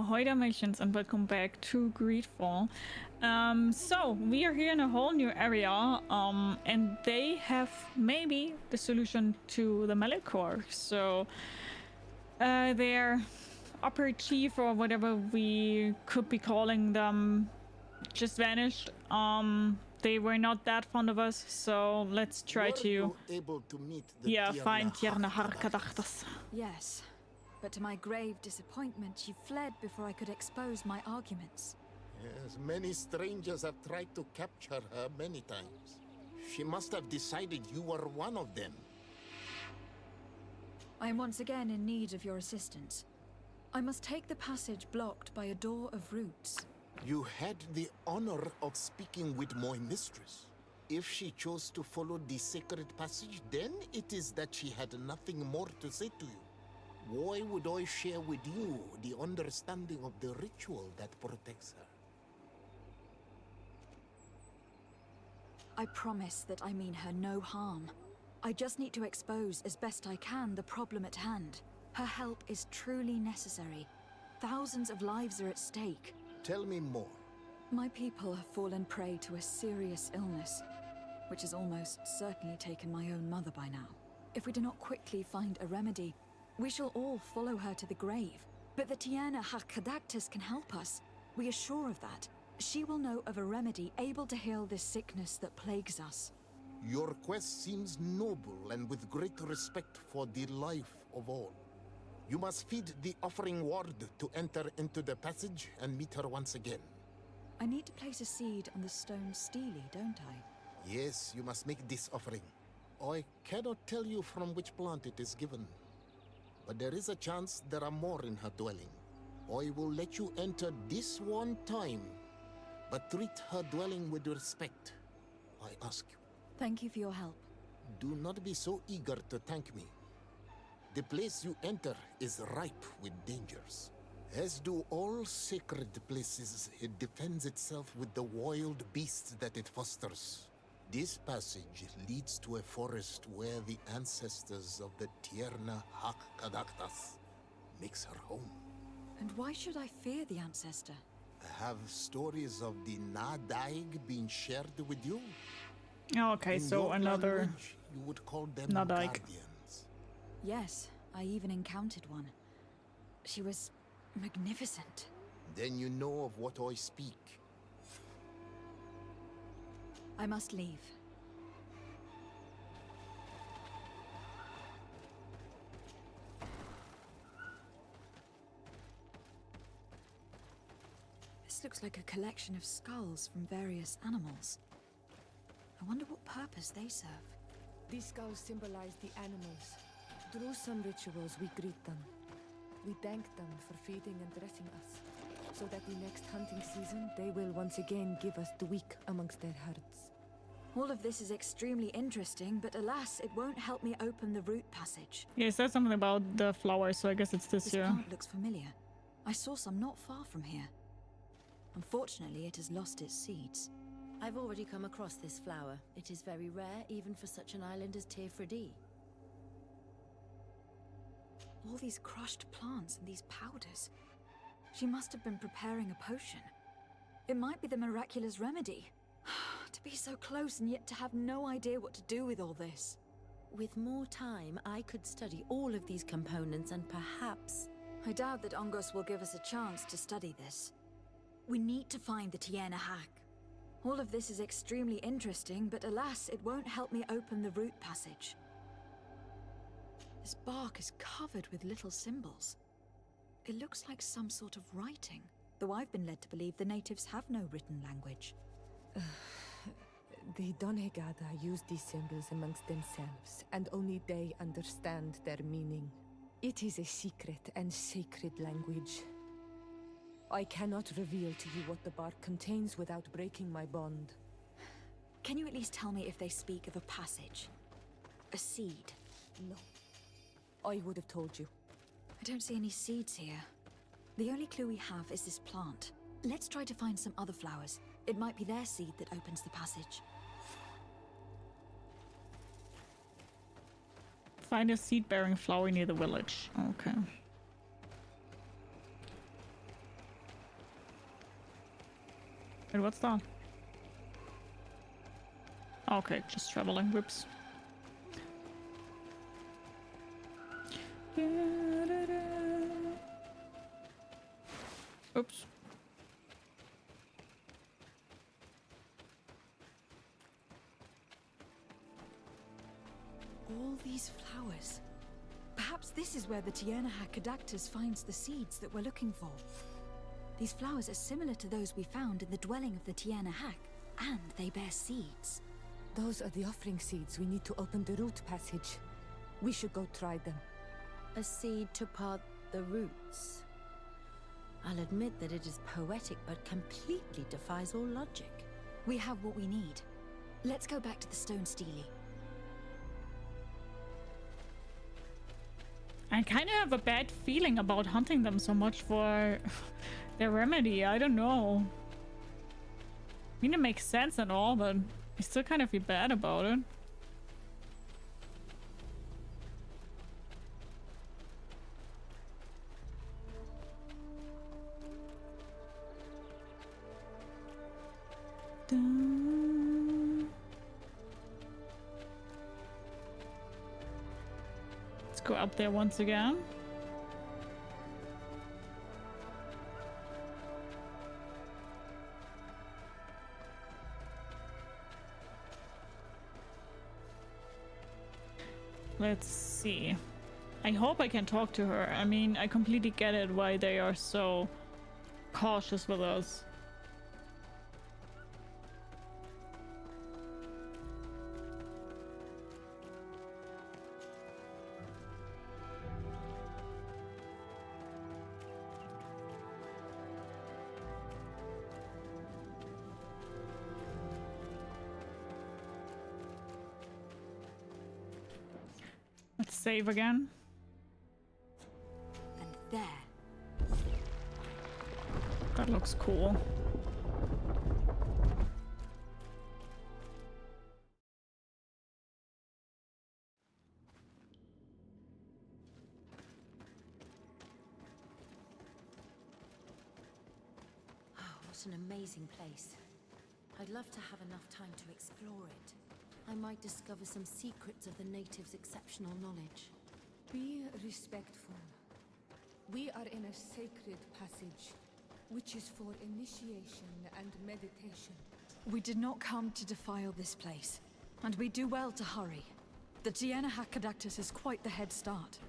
Hi Dalmatians and welcome back to GreedFall. So we are here in a whole new area, and they have maybe the solution to the Malichor. So their upper chief or whatever we could be calling them just vanished. They were not that fond of us, so let's try to able to meet the find Teer Fradee. Yes. But to my grave disappointment, she fled before I could expose my arguments. Yes, many strangers have tried to capture her many times. She must have decided you were one of them. I am once again in need of your assistance. I must take the passage blocked by a door of roots. You had the honor of speaking with my mistress. If she chose to follow the sacred passage, then it is that she had nothing more to say to you. Why would I share with you the understanding of the ritual that protects her? I promise that I mean her no harm. I just need to expose as best I can the problem at hand. Her help is truly necessary. Thousands of lives are at stake. Tell me more. My people have fallen prey to a serious illness, which has almost certainly taken my own mother by now. If we do not quickly find a remedy, we shall all follow her to the grave. But the Teer Fradee can help us. We are sure of that. She will know of a remedy able to heal this sickness that plagues us. Your quest seems noble and with great respect for the life of all. You must feed the offering ward to enter into the passage and meet her once again. I need to place a seed on the stone stele, don't I? Yes, you must make this offering. I cannot tell you from which plant it is given, but there is a chance there are more in her dwelling. I will let you enter this one time, but treat her dwelling with respect, I ask you. Thank you for your help. Do not be so eager to thank me. The place you enter is ripe with dangers. As do all sacred places, it defends itself with the wild beasts that it fosters. This passage leads to a forest where the ancestors of the Teer Fradee makes her home. And why should I fear the ancestor? Have stories of the Nadaig been shared with you? Okay, In so your another language, you would call them Nadaig. guardians. Yes, I even encountered one. She was magnificent. Then you know of what I speak. I must leave. This looks like a collection of skulls from various animals. I wonder what purpose they serve. These skulls symbolize the animals. Through some rituals, we greet them. We thank them for feeding and dressing us, so that the next hunting season, they will once again give us the weak amongst their herds. All of this is extremely interesting, but alas, it won't help me open the root passage. Yeah, it says something about the flowers, so I guess it's this This here. plant looks familiar. I saw some not far from here. Unfortunately, it has lost its seeds. I've already come across this flower. It is very rare, even for such an island as Teer Fradee. All these crushed plants and these powders. She must have been preparing a potion. It might be the miraculous remedy. To be so close and yet to have no idea what to do with all this. With more time, I could study all of these components and perhaps... I doubt that Ongos will give us a chance to study this. We need to find the Teer Fradee. All of this is extremely interesting, but alas, it won't help me open the root passage. This bark is covered with little symbols. It looks like some sort of writing, though I've been led to believe the natives have no written language. The Donegada use these symbols amongst themselves, and only they understand their meaning. It is a secret and sacred language. I cannot reveal to you what the bark contains without breaking my bond. Can you at least tell me if they speak of a passage? A seed? No. I would have told you. I don't see any seeds here. The only clue we have is this plant. Let's try to find some other flowers. It might be their seed that opens the passage. Find a seed-bearing flower near the village. Okay. Wait, what's that? Okay, just traveling. Whoops. Oops. All these flowers. Perhaps this is where the Tiernahak finds the seeds that we're looking for. These flowers are similar to those we found in the dwelling of the Tiernahak, and they bear seeds. Those are the offering seeds we need to open the root passage. We should go try them. A seed to part the roots. I'll admit that it is poetic, but completely defies all logic. We have what we need. Let's go back to the Stone Stele. I kind of have a bad feeling about hunting them so much for their remedy. I don't know. I mean, it makes sense and all, but I still kind of feel bad about it. Let's go up there once again. Let's see. I hope I can talk to her. I mean, I completely get it why they are so cautious with us. Let's save again. And there. That looks cool. Oh, what an amazing place. I'd love to have enough time to explore it. I might discover some secrets of the natives' exceptional knowledge. Be respectful. We are in a sacred passage, which is for initiation and meditation. We did not come to defile this place, and we do well to hurry. The Tiernahak is quite the head start.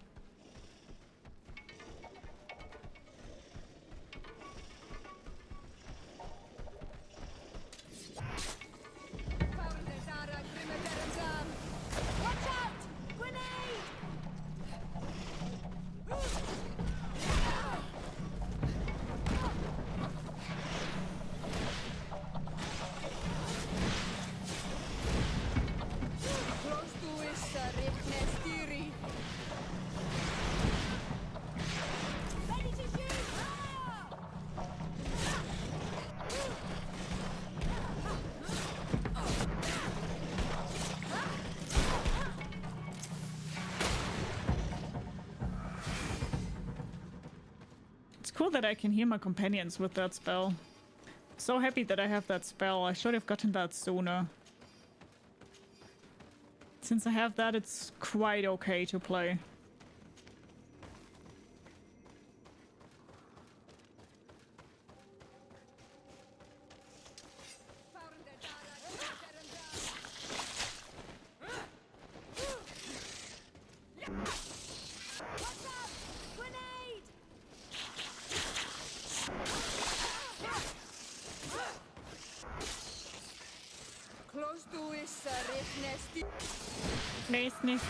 Cool that I can hear my companions with that spell. So happy that I have that spell. I should have gotten that sooner. Since I have that, it's quite okay to play.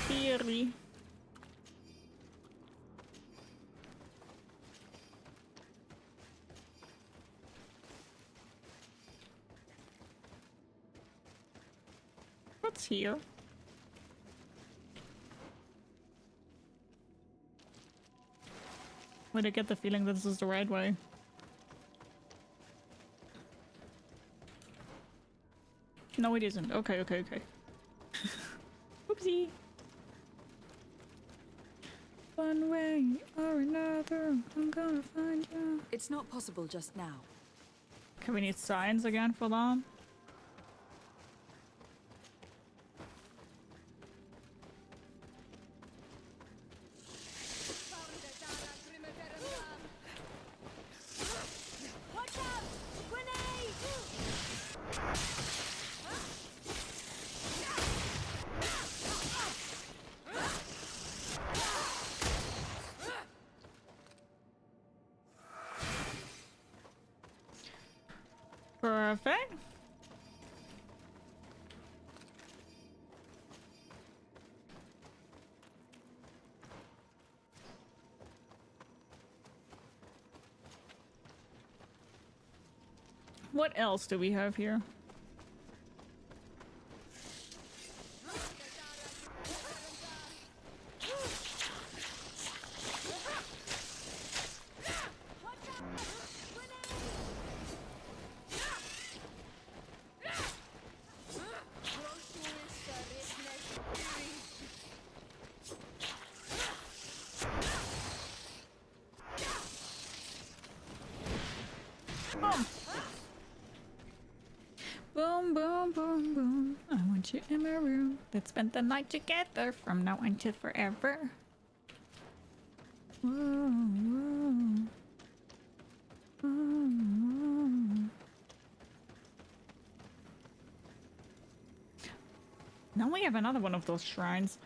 Theory. What's here? Wait, I get the feeling that this is the right way. No, it isn't. Okay. Oopsie. One way or another, I'm gonna find you. It's not possible just now. Okay, we need science again for that. Perfect. What else do we have here? Boom, boom, boom, boom. I want you in my room. Let's spend the night together from now until forever. Whoa, whoa. Whoa, whoa. Now we have another one of those shrines.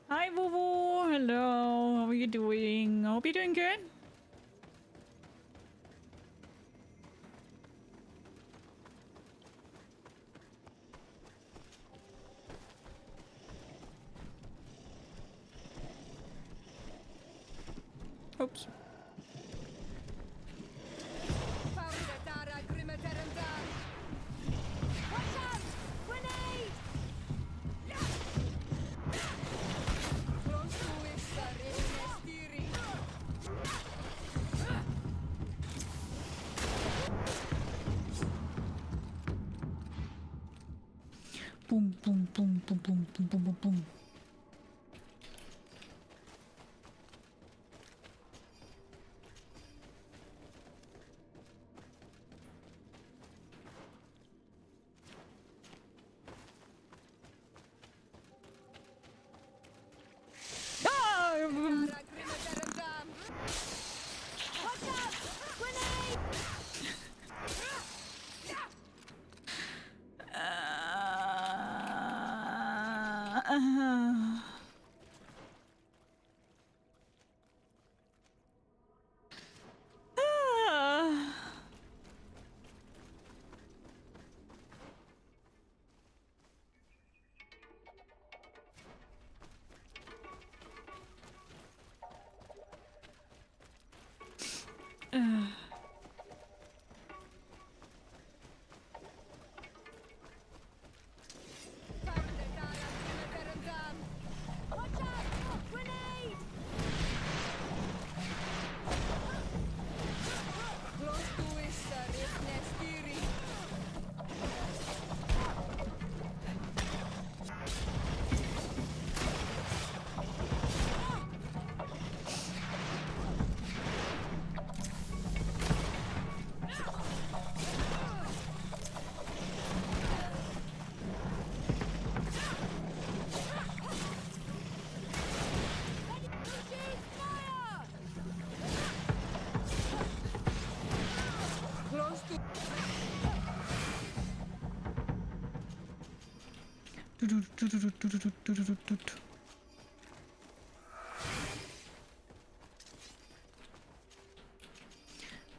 Hi, Woo Woo. Hello. How are you doing? I hope you're doing good. Oops. Boom, boom, boom, boom, boom, boom, boom, boom, boom.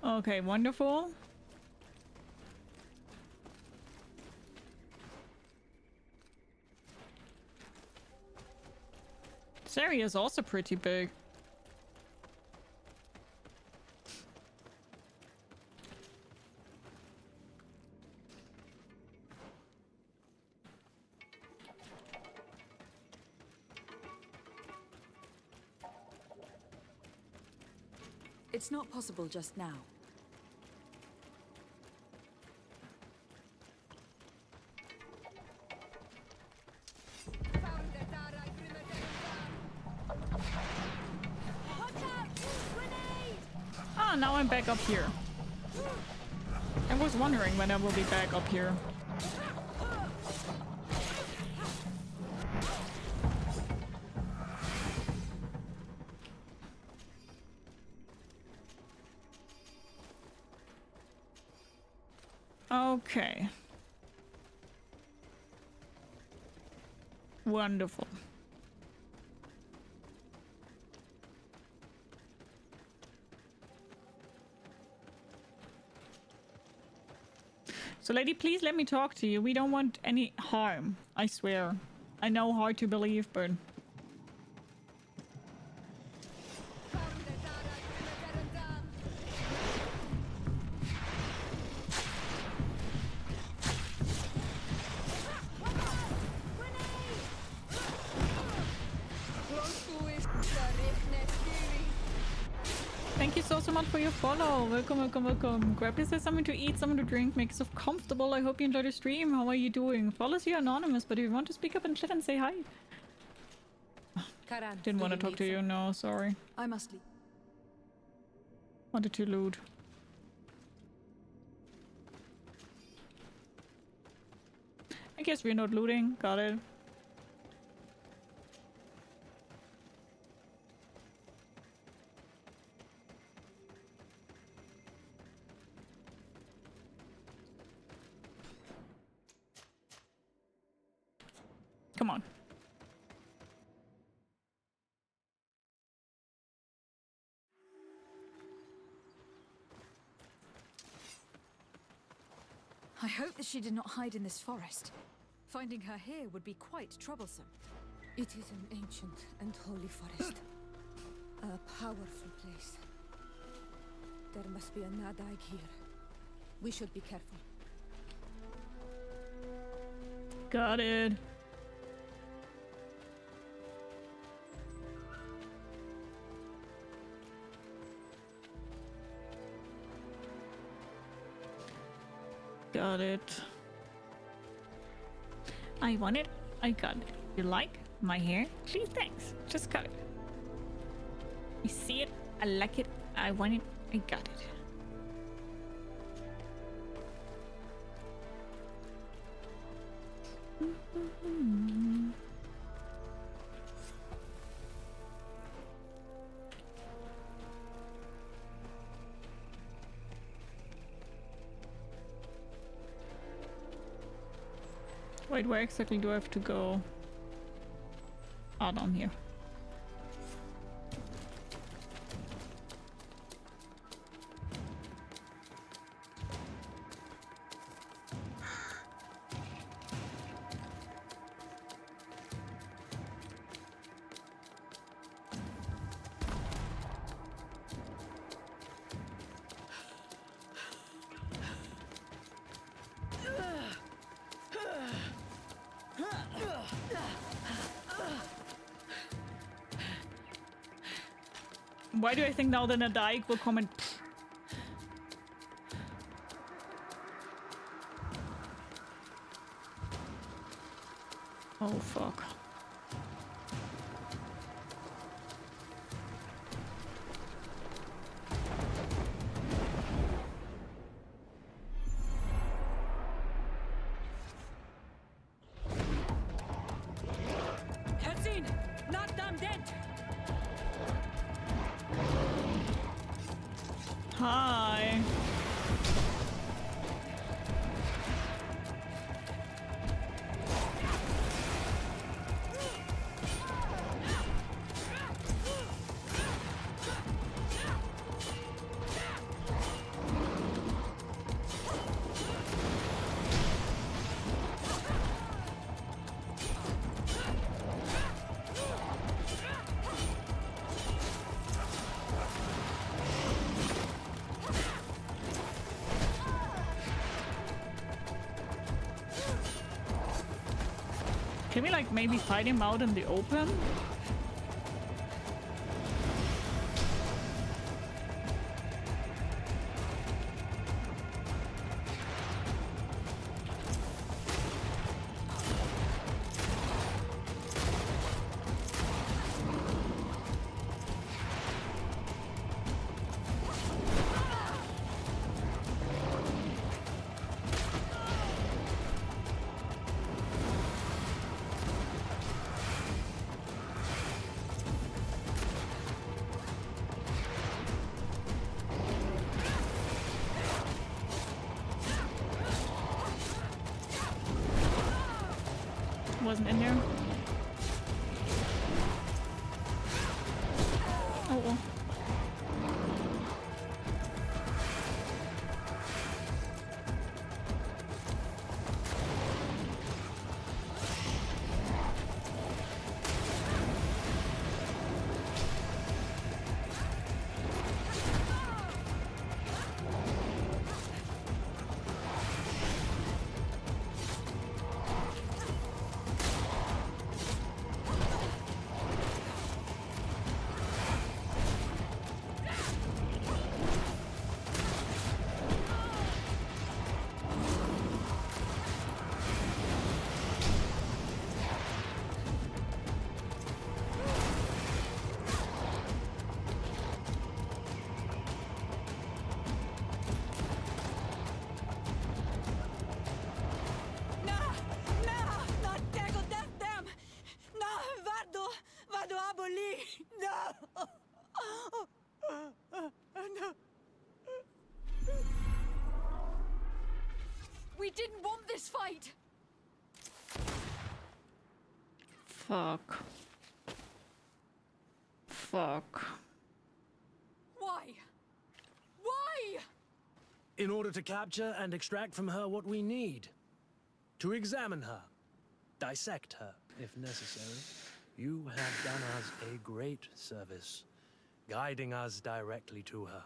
Okay, wonderful. This area is also pretty big. It's not possible just now. Ah, now I'm back up here. I was wondering when I will be back up here. Okay. Wonderful. So, lady, please let me talk to you. We don't want any harm. I swear. I know hard to believe, but... Thank you so much for your follow. Welcome, welcome, welcome. Grab yourself something to eat, something to drink, make yourself comfortable. I hope you enjoyed the stream. How are you doing? Follows you anonymous, but if you want to speak up in chat and say hi. Didn't want to talk to you, no, sorry. I must leave. Wanted to loot. I guess we're not looting. Got it. Come on. I hope that she did not hide in this forest. Finding her here would be quite troublesome. It is an ancient and holy forest. A powerful place. There must be a Nadaig here. We should be careful. Got it. Got it. I want it. I got it. You like my hair? Please, thanks. Just got it. You see it? I like it. I want it. I got it. Wait, where exactly do I have to go? Ah, down here. Why do I think now that a Nadaig will come and... Oh, fuck. Hi. Can we like maybe fight him out in the open? wasn't in there. Oh well. We didn't want this fight! Fuck. Fuck. Why? Why? In order to capture and extract from her what we need. To examine her. Dissect her, if necessary. You have done us a great service, guiding us directly to her.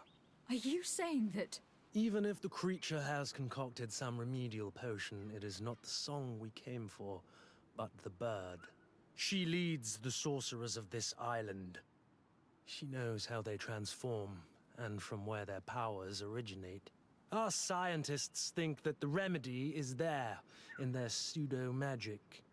Are you saying that... Even if the creature has concocted some remedial potion, it is not the song we came for, but the bird. She leads the sorcerers of this island. She knows how they transform, and from where their powers originate. Our scientists think that the remedy is there, in their pseudo-magic,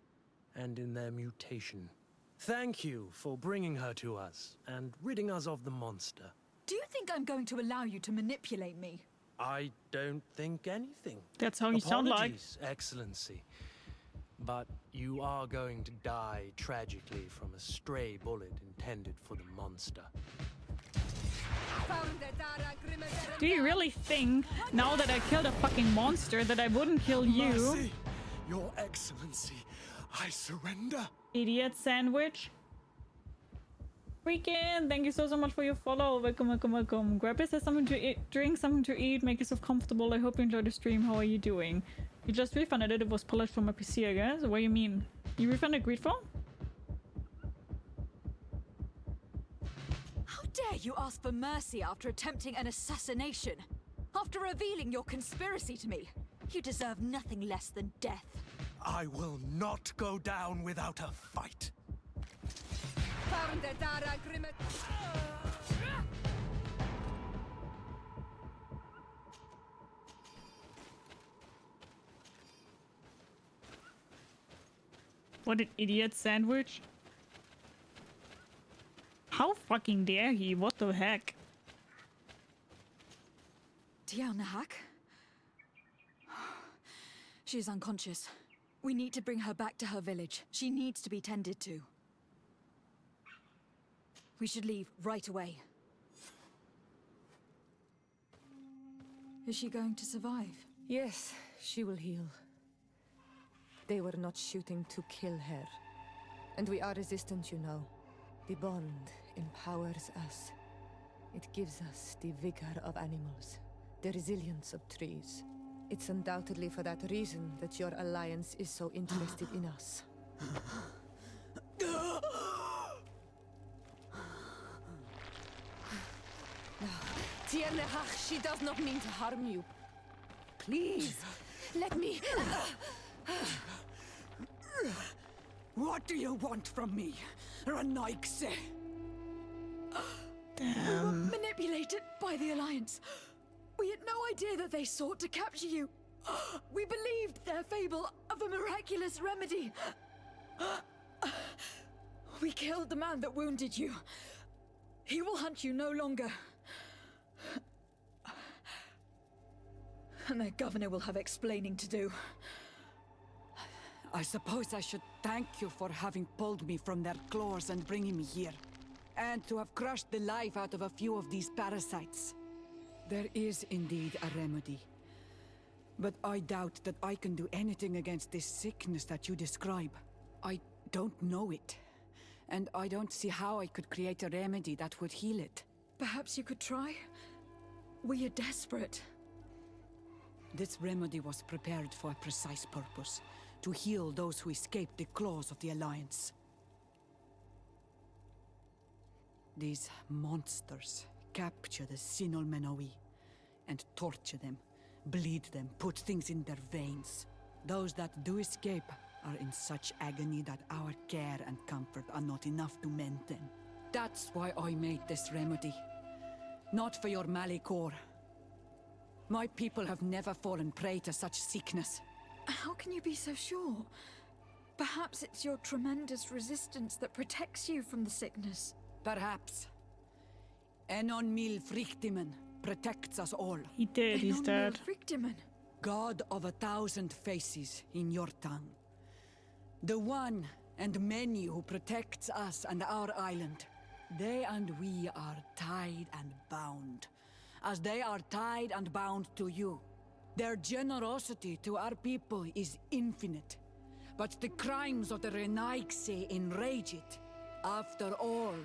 and in their mutation. Thank you for bringing her to us, and ridding us of the monster. Do you think I'm going to allow you to manipulate me? I don't think anything. That's how you sound like. Apologies, Excellency. But you are going to die tragically from a stray bullet intended for the monster. Do you really think, now that I killed a fucking monster, that I wouldn't kill you? Mercy, Your Excellency, I surrender. Idiot sandwich. Freaking, thank you so much for your follow. Welcome, welcome, welcome. Grab yourself something to eat, drink something to eat, make yourself comfortable. I hope you enjoyed the stream. How are you doing? You just refunded it. It was polished from my PC, I guess. What do you mean? You refunded GreedFall? How dare you ask for mercy after attempting an assassination? After revealing your conspiracy to me? You deserve nothing less than death. I will not go down without a fight. What an idiot sandwich. How fucking dare he? What the heck? Teer Fradee? She's unconscious. We need to bring her back to her village. She needs to be tended to. We should leave right away. Is she going to survive? Yes, she will heal. They were not shooting to kill her. And we are resistant, you know. The bond empowers us. It gives us the vigor of animals, the resilience of trees. It's undoubtedly for that reason that your alliance is so interested in us. Teer Fradee, she does not mean to harm you. Please, let me... What do you want from me, Ranaikse? Damn. Manipulated by the Alliance. We had no idea that they sought to capture you. We believed their fable of a miraculous remedy. We killed the man that wounded you. He will hunt you no longer. And their governor will have explaining to do. I suppose I should thank you for having pulled me from their claws and bringing me here. And to have crushed the life out of a few of these parasites. There is indeed a remedy. But I doubt that I can do anything against this sickness that you describe. I don't know it. And I don't see how I could create a remedy that would heal it. Perhaps you could try? We are desperate. This remedy was prepared for a precise purpose. To heal those who escaped the claws of the Alliance. These monsters capture the Sinol Menoi and torture them, bleed them, put things in their veins. Those that do escape are in such agony that our care and comfort are not enough to mend them. That's why I made this remedy. Not for your Malichor. My people have never fallen prey to such sickness. How can you be so sure? Perhaps it's your tremendous resistance that protects you from the sickness. Perhaps. Enon mil frictimen protects us all. He did, he's dead. God of 1,000 faces in your tongue. The one and many who protects us and our island. They and we are tied and bound, as they are tied and bound to you. Their generosity to our people is infinite, but the crimes of the Renaigse enrage it. After all,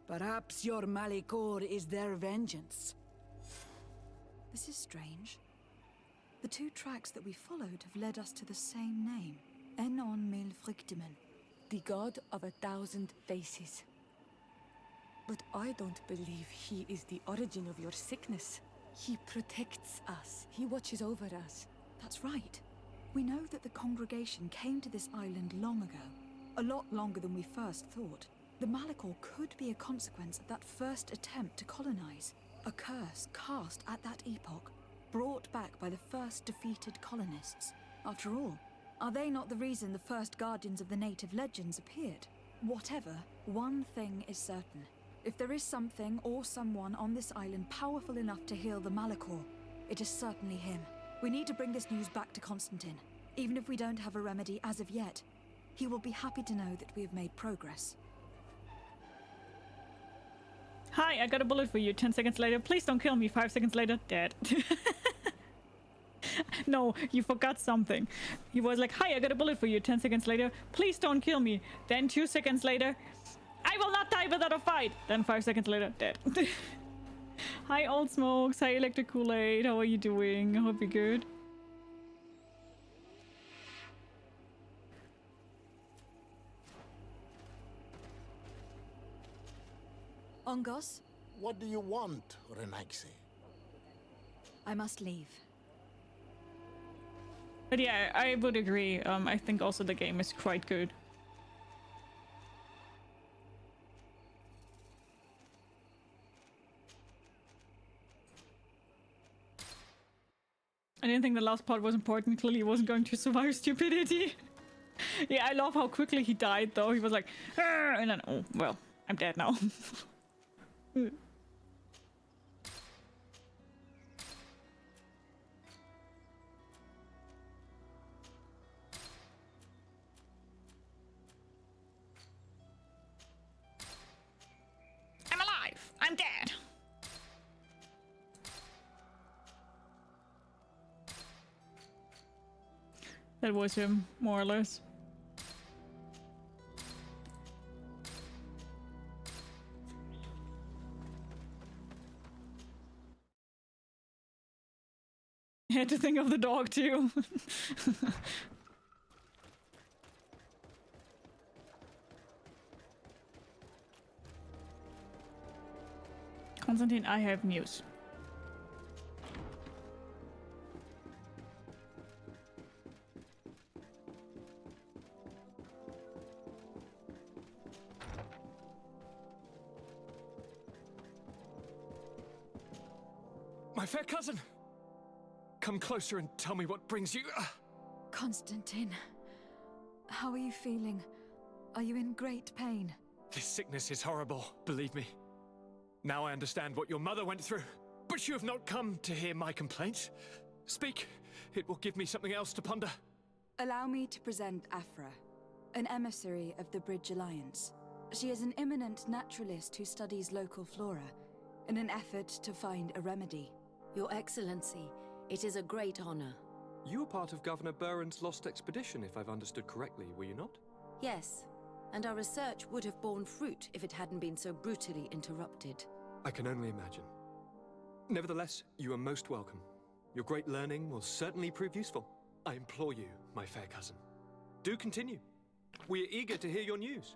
perhaps your Malichor is their vengeance. This is strange. The two tracks that we followed have led us to the same name. Enon mil frictimen. The god of 1,000 faces. But I don't believe he is the origin of your sickness. He protects us. He watches over us. That's right. We know that the congregation came to this island long ago. A lot longer than we first thought. The Malichor could be a consequence of that first attempt to colonize. A curse cast at that epoch, brought back by the first defeated colonists. After all, are they not the reason the first guardians of the native legends appeared? Whatever, one thing is certain. If there is something or someone on this island powerful enough to heal the Malichor, it is certainly him. We need to bring this news back to Constantine. Even if we don't have a remedy as of yet, he will be happy to know that we have made progress. Hi, I got a bullet for you. 10 seconds later. Please don't kill me. 5 seconds later, dead. No, you forgot something. He was like, hi, I got a bullet for you. 10 seconds later. Please don't kill me. Then 2 seconds later, I will not die without a fight. Then 5 seconds later, dead. Hi, Old Smokes. Hi, Electric Kool-Aid. How are you doing? I hope you're good. Ongos? What do you want, Renaigse? I must leave. But yeah, I would agree. I think also the game is quite good. I didn't think the last part was important. Clearly he wasn't going to survive stupidity. Yeah, I love how quickly he died though. He was like, "Arr!" And then, oh, well, I'm dead now. I'm alive! I'm dead! That was him, more or less. I had to think of the dog too. Constantine, I have news. My fair cousin! Come closer and tell me what brings you... Constantine, how are you feeling? Are you in great pain? This sickness is horrible, believe me. Now I understand what your mother went through. But you have not come to hear my complaints. Speak. It will give me something else to ponder. Allow me to present Afra, an emissary of the Bridge Alliance. She is an eminent naturalist who studies local flora in an effort to find a remedy. Your Excellency, it is a great honor. You were part of Governor Buren's lost expedition, if I've understood correctly, were you not? Yes, and our research would have borne fruit if it hadn't been so brutally interrupted. I can only imagine. Nevertheless, you are most welcome. Your great learning will certainly prove useful. I implore you, my fair cousin. Do continue. We are eager to hear your news.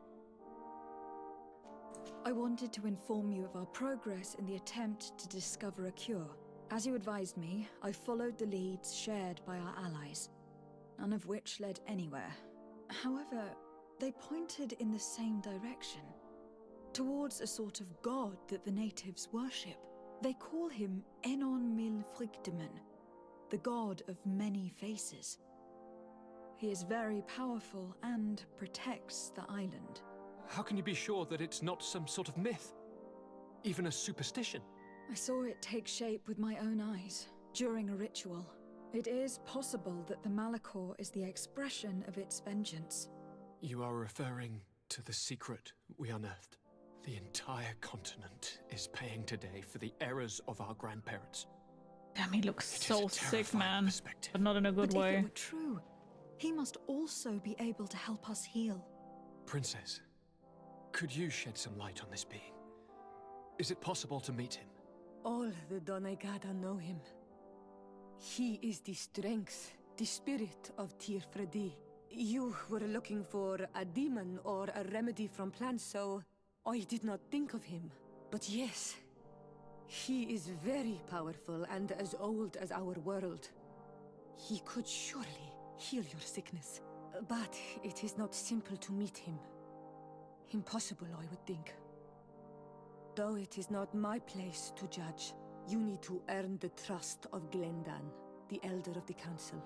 I wanted to inform you of our progress in the attempt to discover a cure. As you advised me, I followed the leads shared by our allies, none of which led anywhere. However, they pointed in the same direction, towards a sort of god that the natives worship. They call him Enon Mil Frictimen, the god of many faces. He is very powerful and protects the island. How can you be sure that it's not some sort of myth? Even a superstition? I saw it take shape with my own eyes, during a ritual. It is possible that the Malichor is the expression of its vengeance. You are referring to the secret we unearthed. The entire continent is paying today for the errors of our grandparents. Damn, he looks It is so a sick, terrifying man. perspective. But not in a good But if way. it were true, he must also be able to help us heal. Princess, could you shed some light on this being? Is it possible to meet him? All the Donegada know him. He is the strength, the spirit of Teer Fradee. You were looking for a demon or a remedy from plants, so I did not think of him. But yes, he is very powerful and as old as our world. He could surely heal your sickness. But it is not simple to meet him. Impossible, I would think. Though it is not my place to judge, you need to earn the trust of Glendan, the Elder of the Council.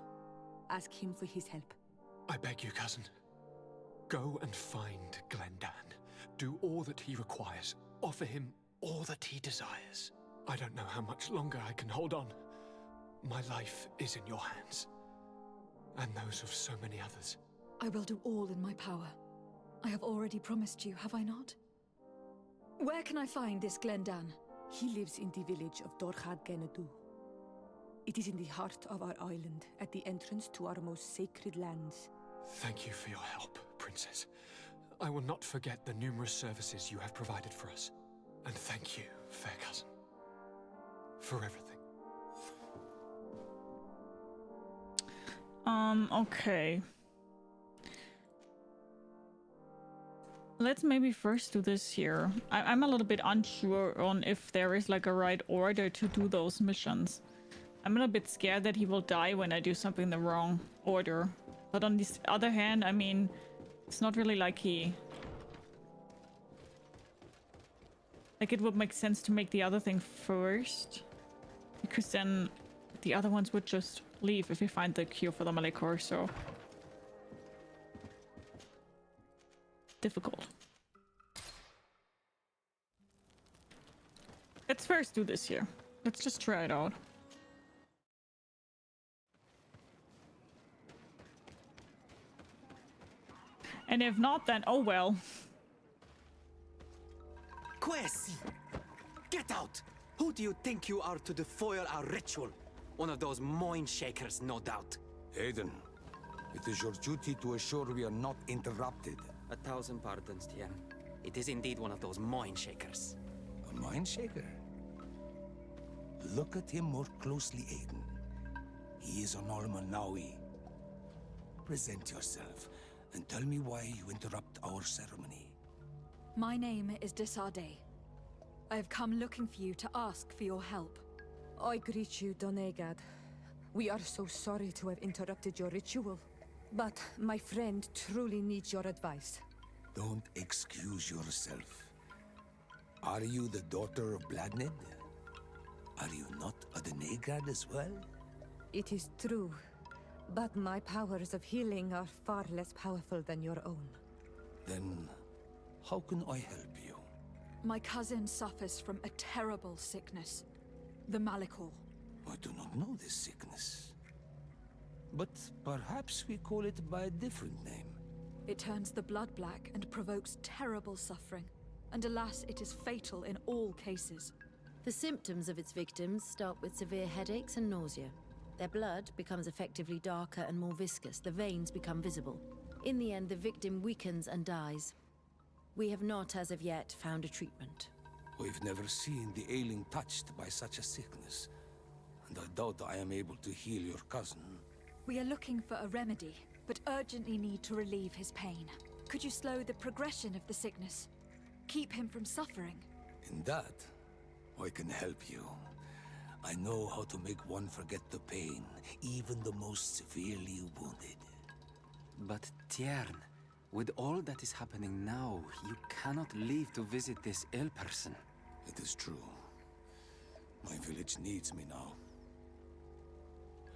Ask him for his help. I beg you, cousin. Go and find Glendan. Do all that he requires. Offer him all that he desires. I don't know how much longer I can hold on. My life is in your hands. And those of so many others. I will do all in my power. I have already promised you, have I not? Where can I find this Glendan? He lives in the village of Dorchad Genadu. It is in the heart of our island, at the entrance to our most sacred lands. Thank you for your help, Princess. I will not forget the numerous services you have provided for us. And thank you, fair cousin, for everything. Okay. Let's maybe first do this here. I'm a little bit unsure on if there is like a right order to do those missions. I'm a little bit scared that he will die when I do something in the wrong order. But on the other hand, I mean, it's not really like he... Like, it would make sense to make the other thing first. Because then the other ones would just leave if we find the cure for the Malichor, so... difficult. Let's first do this here. Let's just try it out. And if not, then oh well. Quesi! Get out! Who do you think you are to defoil our ritual? One of those mind shakers, no doubt. Aiden, it is your duty to assure we are not interrupted. 1,000 pardons, Tien. It is indeed one of those mind shakers. A mind shaker? Look at him more closely, Aiden. He is an Almanawi. Present yourself and tell me why you interrupt our ceremony. My name is de Sardet. I have come looking for you to ask for your help. I greet you, Donegad. We are so sorry to have interrupted your ritual. But my friend truly needs your advice. Don't excuse yourself. Are you the daughter of Bladned? Are you not a Donegad as well? It is true, but my powers of healing are far less powerful than your own. Then, how can I help you? My cousin suffers from a terrible sickness. The Malichor. I do not know this sickness. But perhaps we call it by a different name. It turns the blood black and provokes terrible suffering. And alas, it is fatal in all cases. The symptoms of its victims start with severe headaches and nausea. Their blood becomes effectively darker and more viscous. The veins become visible. In the end, the victim weakens and dies. We have not, as of yet, found a treatment. We've never seen the ailing touched by such a sickness, and I doubt I am able to heal your cousin. We are looking for a remedy, but urgently need to relieve his pain. Could you slow the progression of the sickness? Keep him from suffering? In that, I can help you. I know how to make one forget the pain, even the most severely wounded. But Tiern, with all that is happening now, you cannot leave to visit this ill person. It is true. My village needs me now.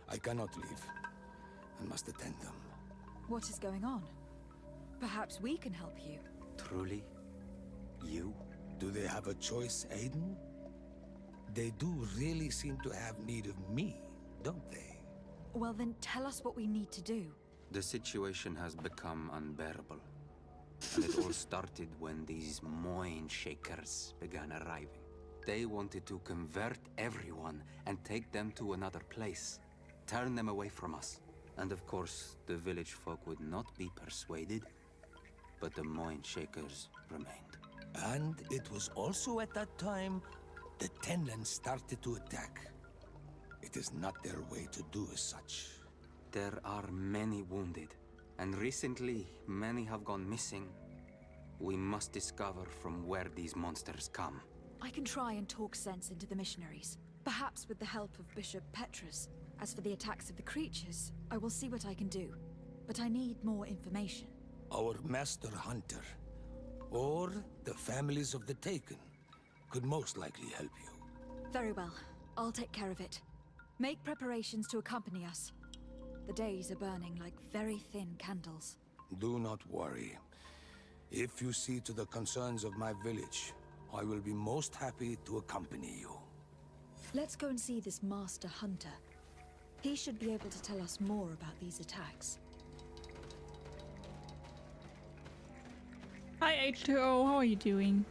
I cannot leave. I must attend them. What is going on? Perhaps we can help you. Truly? You? Do they have a choice, Aiden? They do really seem to have need of me, don't they? Well then, tell us what we need to do. The situation has become unbearable. And it all started when these Moin Shakers began arriving. They wanted to convert everyone and take them to another place. Turn them away from us. And of course, the village folk would not be persuaded. But the Moin Shakers remained. And it was also at that time the Tenlands started to attack. It is not their way to do as such. There are many wounded, and recently many have gone missing. We must discover from where these monsters come. I can try and talk sense into the missionaries, perhaps with the help of Bishop Petrus. As for the attacks of the creatures, I will see what I can do. But I need more information. Our master hunter, or the families of the Taken, could most likely help you. Very well. I'll take care of it. Make preparations to accompany us. The days are burning like very thin candles. Do not worry. If you see to the concerns of my village, I will be most happy to accompany you. Let's go and see this master hunter. He should be able to tell us more about these attacks. Hi H2O, how are you doing?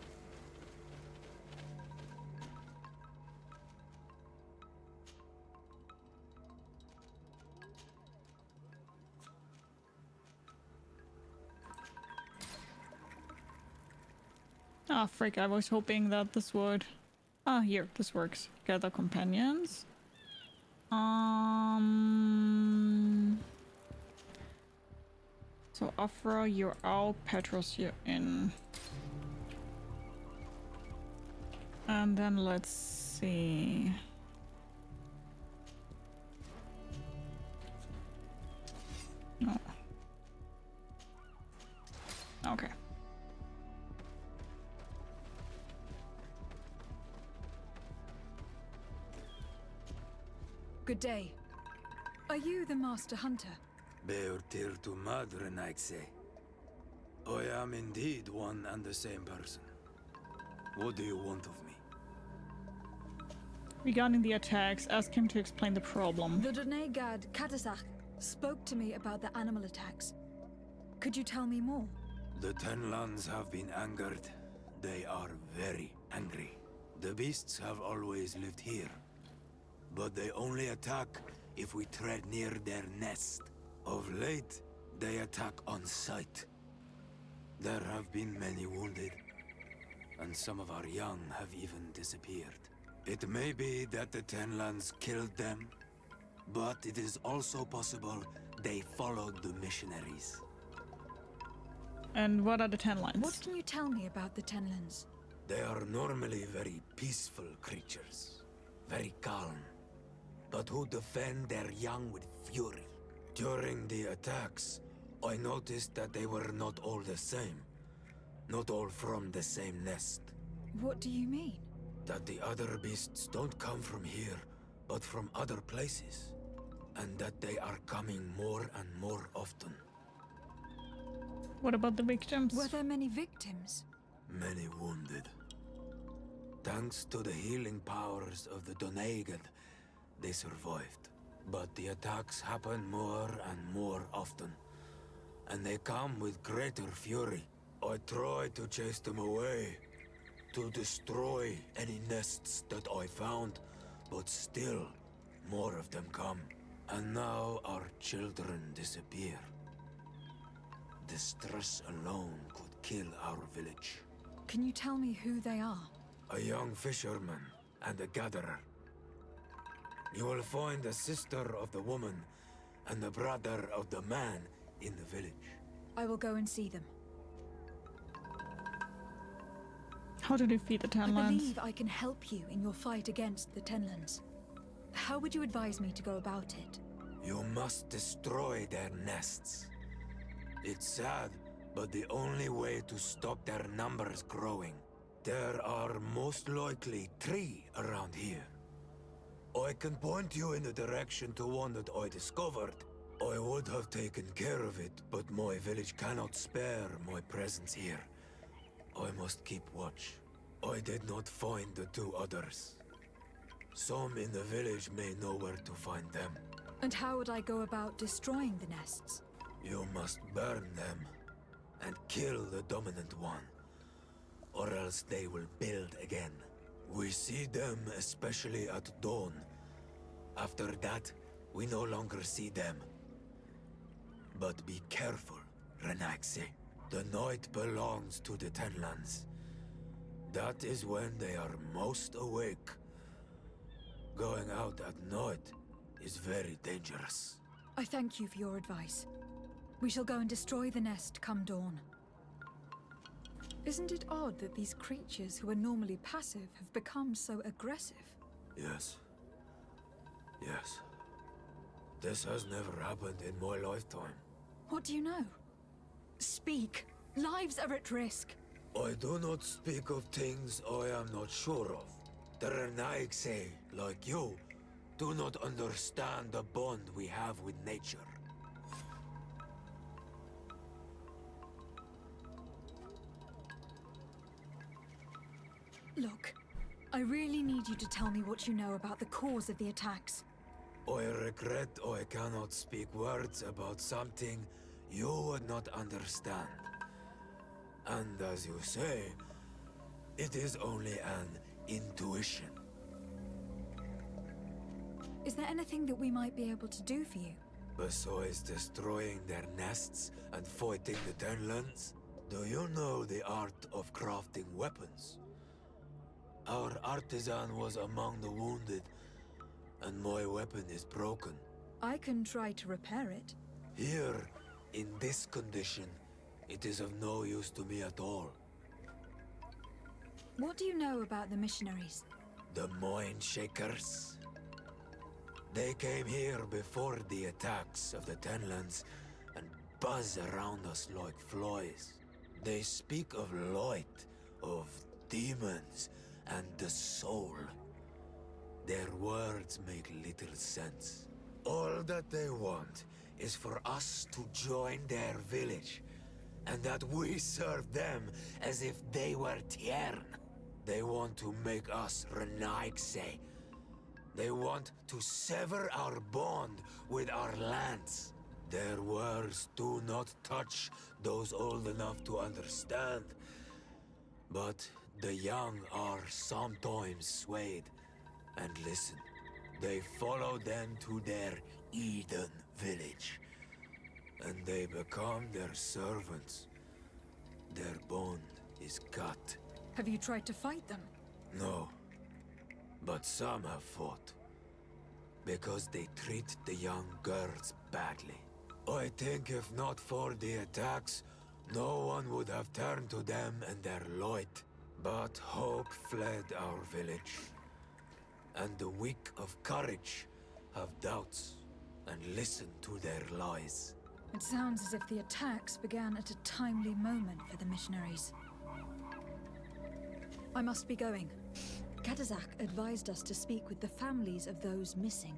Ah, frick, I was hoping that this would... Ah, here, this works. Gather companions. So Afra, you're out, Petros, you're in. And then let's see. No. Okay. Good day. Are you the master hunter? Beortir tu madre, Naixe. I am indeed one and the same person. What do you want of me? Regarding the attacks, ask him to explain the problem. The Donegad Katasach spoke to me about the animal attacks. Could you tell me more? The Tenlands have been angered. They are very angry. The beasts have always lived here. But they only attack if we tread near their nest. Of late, they attack on sight. There have been many wounded, and some of our young have even disappeared. It may be that the Tenlands killed them, but it is also possible they followed the missionaries. And what are the Tenlands? What can you tell me about the Tenlands? They are normally very peaceful creatures, very calm, but who defend their young with fury. During the attacks, I noticed that they were not all the same. Not all from the same nest. What do you mean? That the other beasts don't come from here, but from other places. And that they are coming more and more often. What about the victims? Were there many victims? Many wounded. Thanks to the healing powers of the Donegad, they survived. But the attacks happen more and more often. And they come with greater fury. I try to chase them away. To destroy any nests that I found. But still, more of them come. And now our children disappear. distress alone could kill our village. Can you tell me who they are? A young fisherman and a gatherer. You will find the sister of the woman and the brother of the man in the village. I will go and see them. How to defeat the I Tenlands? believe I can help you in your fight against the Tenlands. How would you advise me to go about it? You must destroy their nests. It's sad, but the only way to stop their numbers growing. There are most likely 3 around here. I can point you in the direction to one that I discovered. I would have taken care of it, but my village cannot spare my presence here. I must keep watch. I did not find the 2 others. Some in the village may know where to find them. And how would I go about destroying the nests? You must burn them and kill the dominant one, or else they will build again. We see them especially at dawn. After that, we no longer see them. But be careful, Renaxe. The night belongs to the Tenlands. That is when they are most awake. Going out at night is very dangerous. I thank you for your advice. We shall go and destroy the nest come dawn. Isn't it odd that these creatures who are normally passive have become so aggressive? Yes. Yes. This has never happened in my lifetime. What do you know? Speak. Lives are at risk. I do not speak of things I am not sure of. The Renaigse, like you, do not understand the bond we have with nature. Look, I really need you to tell me what you know about the cause of the attacks. I regret I cannot speak words about something you would not understand. And as you say, it is only an intuition. Is there anything that we might be able to do for you? Besides destroying their nests and fighting the Tenlands, do you know the art of crafting weapons? Our artisan was among the wounded, and my weapon is broken. I can try to repair it. Here, in this condition, it is of no use to me at all. What do you know about the missionaries? The Mind Shakers. They came here before the attacks of the Tenlands and buzz around us like flies. They speak of light, of demons, and the soul. Their words make little sense. All that they want is for us to join their village, and that we serve them as if they were Teer. They want to make us Renaigse. They want to sever our bond with our lands. Their words do not touch those old enough to understand. But the young are sometimes swayed and listen. They follow them to their Eden village, and they become their servants. Their bond is cut. Have you tried to fight them? No, but some have fought, because they treat the young girls badly. I think if not for the attacks, no one would have turned to them and their light. But hope fled our village, and the weak of courage have doubts and listen to their lies. It sounds as if the attacks began at a timely moment for the missionaries. I must be going. Katazak advised us to speak with the families of those missing.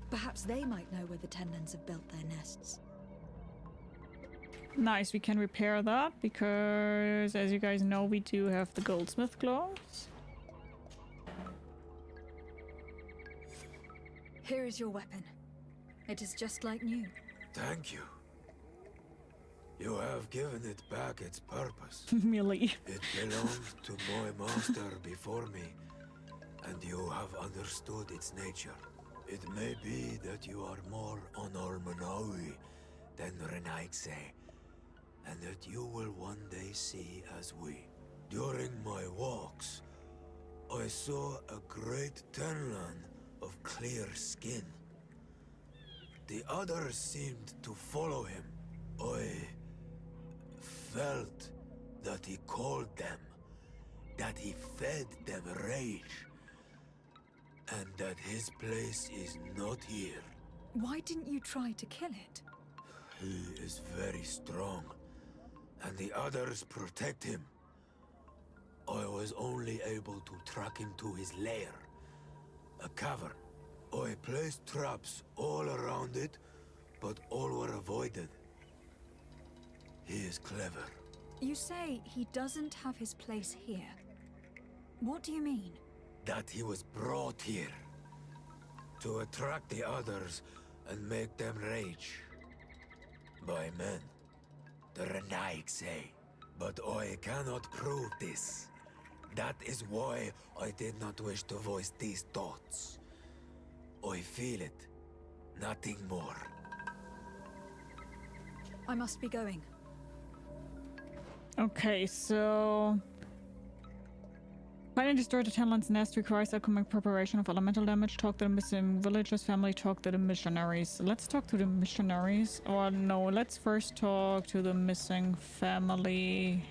Perhaps they might know where the Tenlands have built their nests. Nice, we can repair that because, as you guys know, we do have the goldsmith gloves. Here is your weapon. It is just like new. Thank you. You have given it back its purpose. Millie. It belonged to my master before me, and you have understood its nature. It may be that you are more on Almanawi than Renaigse, and that you will one day see as we. During my walks, I saw a great tenland of clear skin. The others seemed to follow him. I felt that he called them, that he fed them rage, and that his place is not here. Why didn't you try to kill it? He is very strong, and the others protect him. I was only able to track him to his lair, a cavern. I placed traps all around it, but all were avoided. He is clever. You say he doesn't have his place here. What do you mean? That he was brought here to attract the others and make them rage. By men, the Renaig say. But I cannot prove this. That is why I did not wish to voice these thoughts. I feel it, nothing more. I must be going. Okay, so find and destroy the Tenland's nest requires upcoming preparation of elemental damage. Talk to the missing villagers' family. Talk to the missionaries. Let's talk to the missionaries. Or no, let's first talk to the missing family.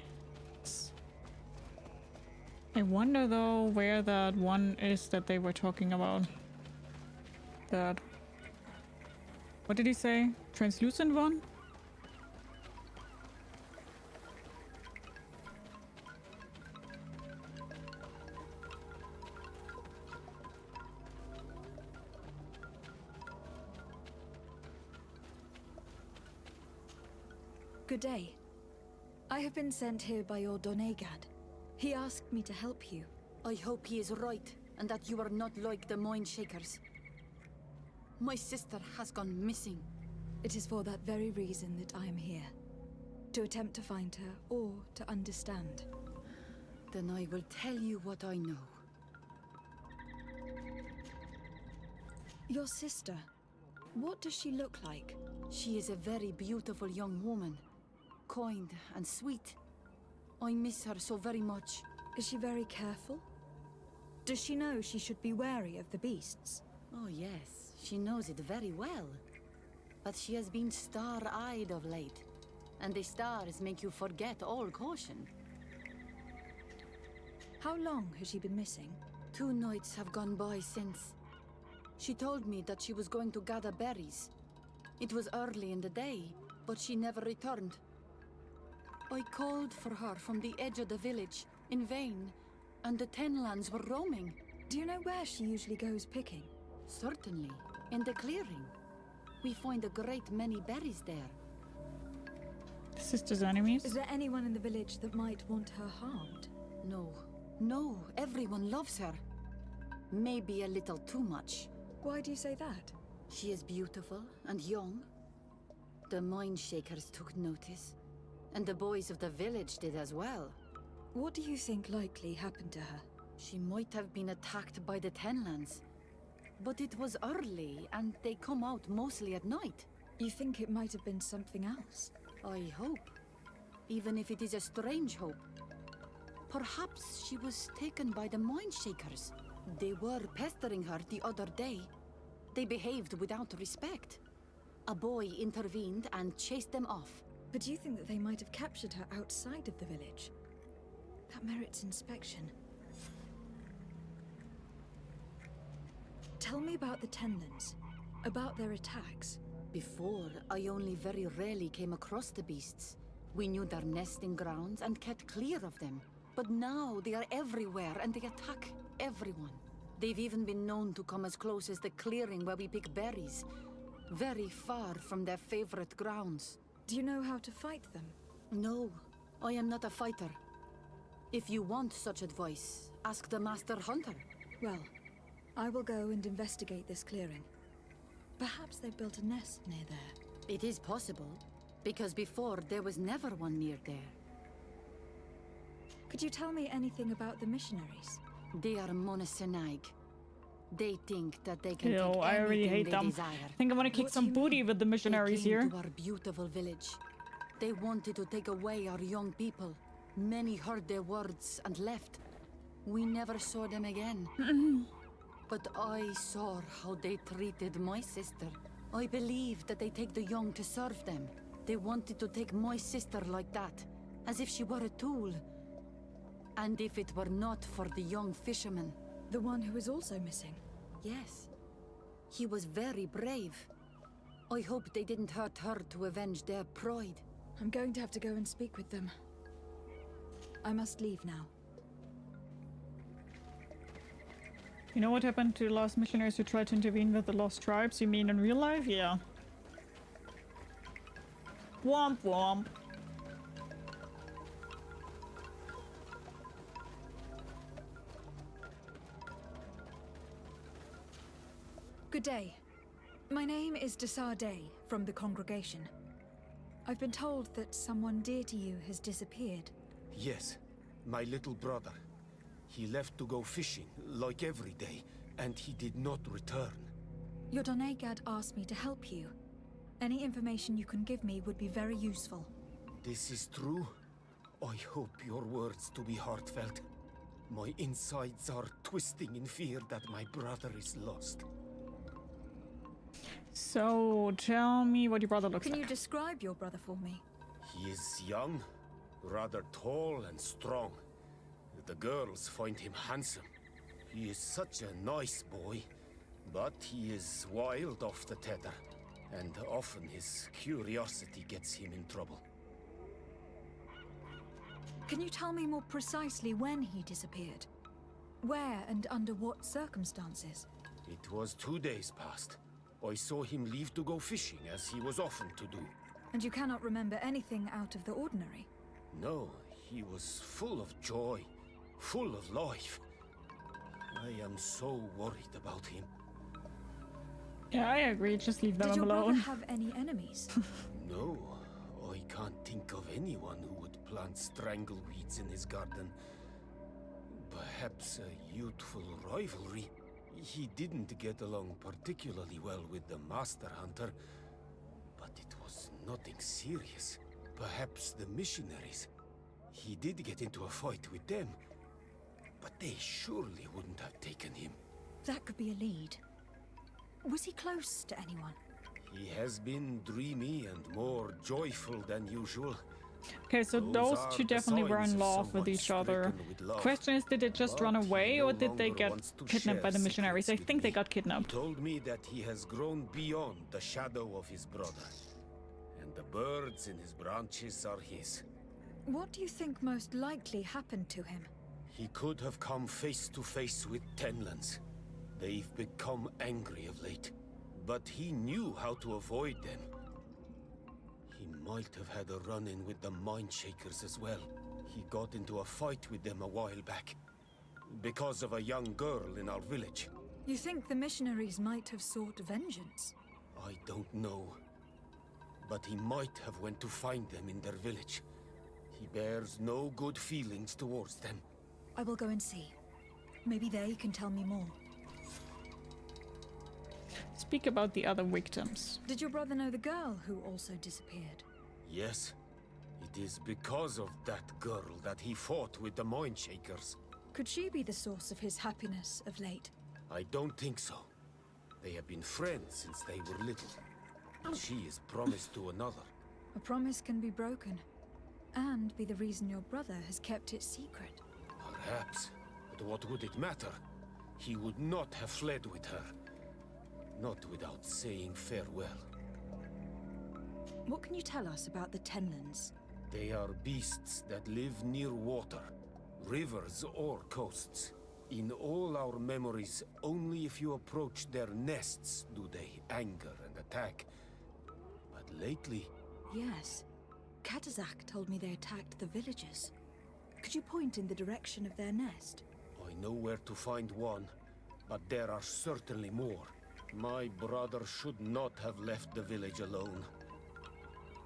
I wonder though where that one is that they were talking about. That. What did he say? Translucent one? Good day. I have been sent here by your Donegad. He asked me to help you. I hope he is right, and that you are not like the Mind Shakers. My sister has gone missing. It is for that very reason that I am here. To attempt to find her, or to understand. Then I will tell you what I know. Your sister, what does she look like? She is a very beautiful young woman. Kind and sweet. I miss her so very much. Is she very careful? Does she know she should be wary of the beasts? Oh yes, she knows it very well. But she has been star-eyed of late. And the stars make you forget all caution. How long has she been missing? 2 nights have gone by since. She told me that she was going to gather berries. It was early in the day, but she never returned. I called for her from the edge of the village, in vain, and the Tenlands were roaming. Do you know where she usually goes picking? Certainly, in the clearing. We find a great many berries there. Sister's enemies? Is there anyone in the village that might want her harmed? No, everyone loves her. Maybe a little too much. Why do you say that? She is beautiful and young. The Mind Shakers took notice. And the boys of the village did as well. What do you think likely happened to her? She might have been attacked by the Tenlands. But it was early, and they come out mostly at night. You think it might have been something else? I hope. Even if it is a strange hope. Perhaps she was taken by the Mind Shakers. They were pestering her the other day. They behaved without respect. A boy intervened and chased them off. But do you think that they might have captured her outside of the village? That merits inspection. Tell me about the Tenlands, about their attacks. Before, I only very rarely came across the beasts. We knew their nesting grounds and kept clear of them. But now they are everywhere and they attack everyone. They've even been known to come as close as the clearing where we pick berries. Very far from their favorite grounds. Do you know how to fight them? No, I am not a fighter. If you want such advice, ask the Master Hunter. Well, I will go and investigate this clearing. Perhaps they've built a nest near there. It is possible, because before there was never one near there. Could you tell me anything about the missionaries? They are Monasenaig. They think that they can Ew, take I already anything hate they them. desire. I think I'm gonna kick some booty with the missionaries they came here. to our beautiful village. They wanted to take away our young people. Many heard their words and left. We never saw them again. But I saw how they treated my sister. I believe that they take the young to serve them. They wanted to take my sister like that, as if she were a tool. And if it were not for the young fisherman... The one who is also missing? Yes. He was very brave. I hope they didn't hurt her to avenge their pride. I'm going to have to go and speak with them. I must leave now. You know what happened to the last missionaries who tried to intervene with the lost tribes? You mean in real life? Yeah. Womp womp. Good day. My name is Sardet from the congregation. I've been told that someone dear to you has disappeared. Yes, my little brother. He left to go fishing, like every day, and he did not return. Your Donegad asked me to help you. Any information you can give me would be very useful. This is true? I hope your words to be heartfelt. My insides are twisting in fear that my brother is lost. So, tell me what your brother looks like. Can you describe your brother for me? He is young, rather tall and strong. The girls find him handsome. He is such a nice boy, but he is wild off the tether, and often his curiosity gets him in trouble. Can you tell me more precisely when he disappeared? Where and under what circumstances? It was 2 days past. I saw him leave to go fishing, as he was often to do. And you cannot remember anything out of the ordinary? No, he was full of joy, full of life. I am so worried about him. Yeah, I agree. Just leave them Did your alone. brother have any enemies? No, I can't think of anyone who would plant strangleweeds in his garden. Perhaps a youthful rivalry. He didn't get along particularly well with the Master Hunter, but it was nothing serious. Perhaps the missionaries. He did get into a fight with them, but they surely wouldn't have taken him. That could be a lead. Was he close to anyone? He has been dreamy and more joyful than usual. Okay, so those two definitely were in love with each other. Question is, did they just run away or did they get kidnapped by the missionaries? I think they got kidnapped. He told me that he has grown beyond the shadow of his brother, and the birds in his branches are his. What do you think most likely happened to him? He could have come face to face with Tenlands. They've become angry of late, but he knew how to avoid them. He might have had a run-in with the Mindshakers as well. He got into a fight with them a while back, because of a young girl in our village. You think the missionaries might have sought vengeance? I don't know, but he might have went to find them in their village. He bears no good feelings towards them. I will go and see. Maybe they can tell me more. Speak about the other victims. Did your brother know the girl who also disappeared? Yes. It is because of that girl that he fought with the Mindshakers. Could she be the source of his happiness of late? I don't think so. They have been friends since they were little. She is promised to another. A promise can be broken, and be the reason your brother has kept it secret. Perhaps. But what would it matter? He would not have fled with her. Not without saying farewell. What can you tell us about the Tenlands? They are beasts that live near water, rivers or coasts. In all our memories, only if you approach their nests do they anger and attack. But lately... Yes. Katazak told me they attacked the villagers. Could you point in the direction of their nest? I know where to find one, but there are certainly more. My brother should not have left the village alone.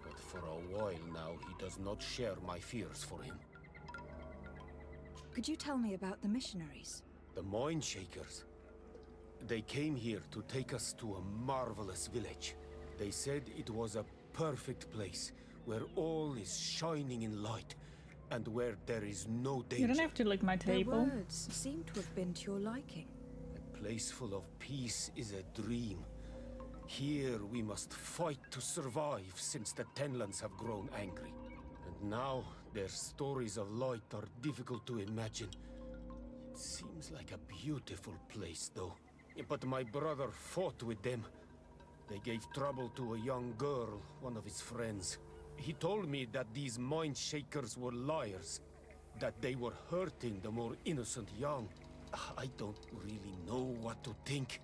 But for a while now, he does not share my fears for him. Could you tell me about the missionaries? The Mindshakers. They came here to take us to a marvelous village. They said it was a perfect place, where all is shining in light, and where there is no danger. You don't have to lick my Their table. words seem to have been to your liking. A place full of peace is a dream. Here we must fight to survive, since the Tenlands have grown angry. And now their stories of light are difficult to imagine. It seems like a beautiful place, though. But my brother fought with them. They gave trouble to a young girl, one of his friends. He told me that these mind shakers were liars, that they were hurting the more innocent young. I don't really know what to think.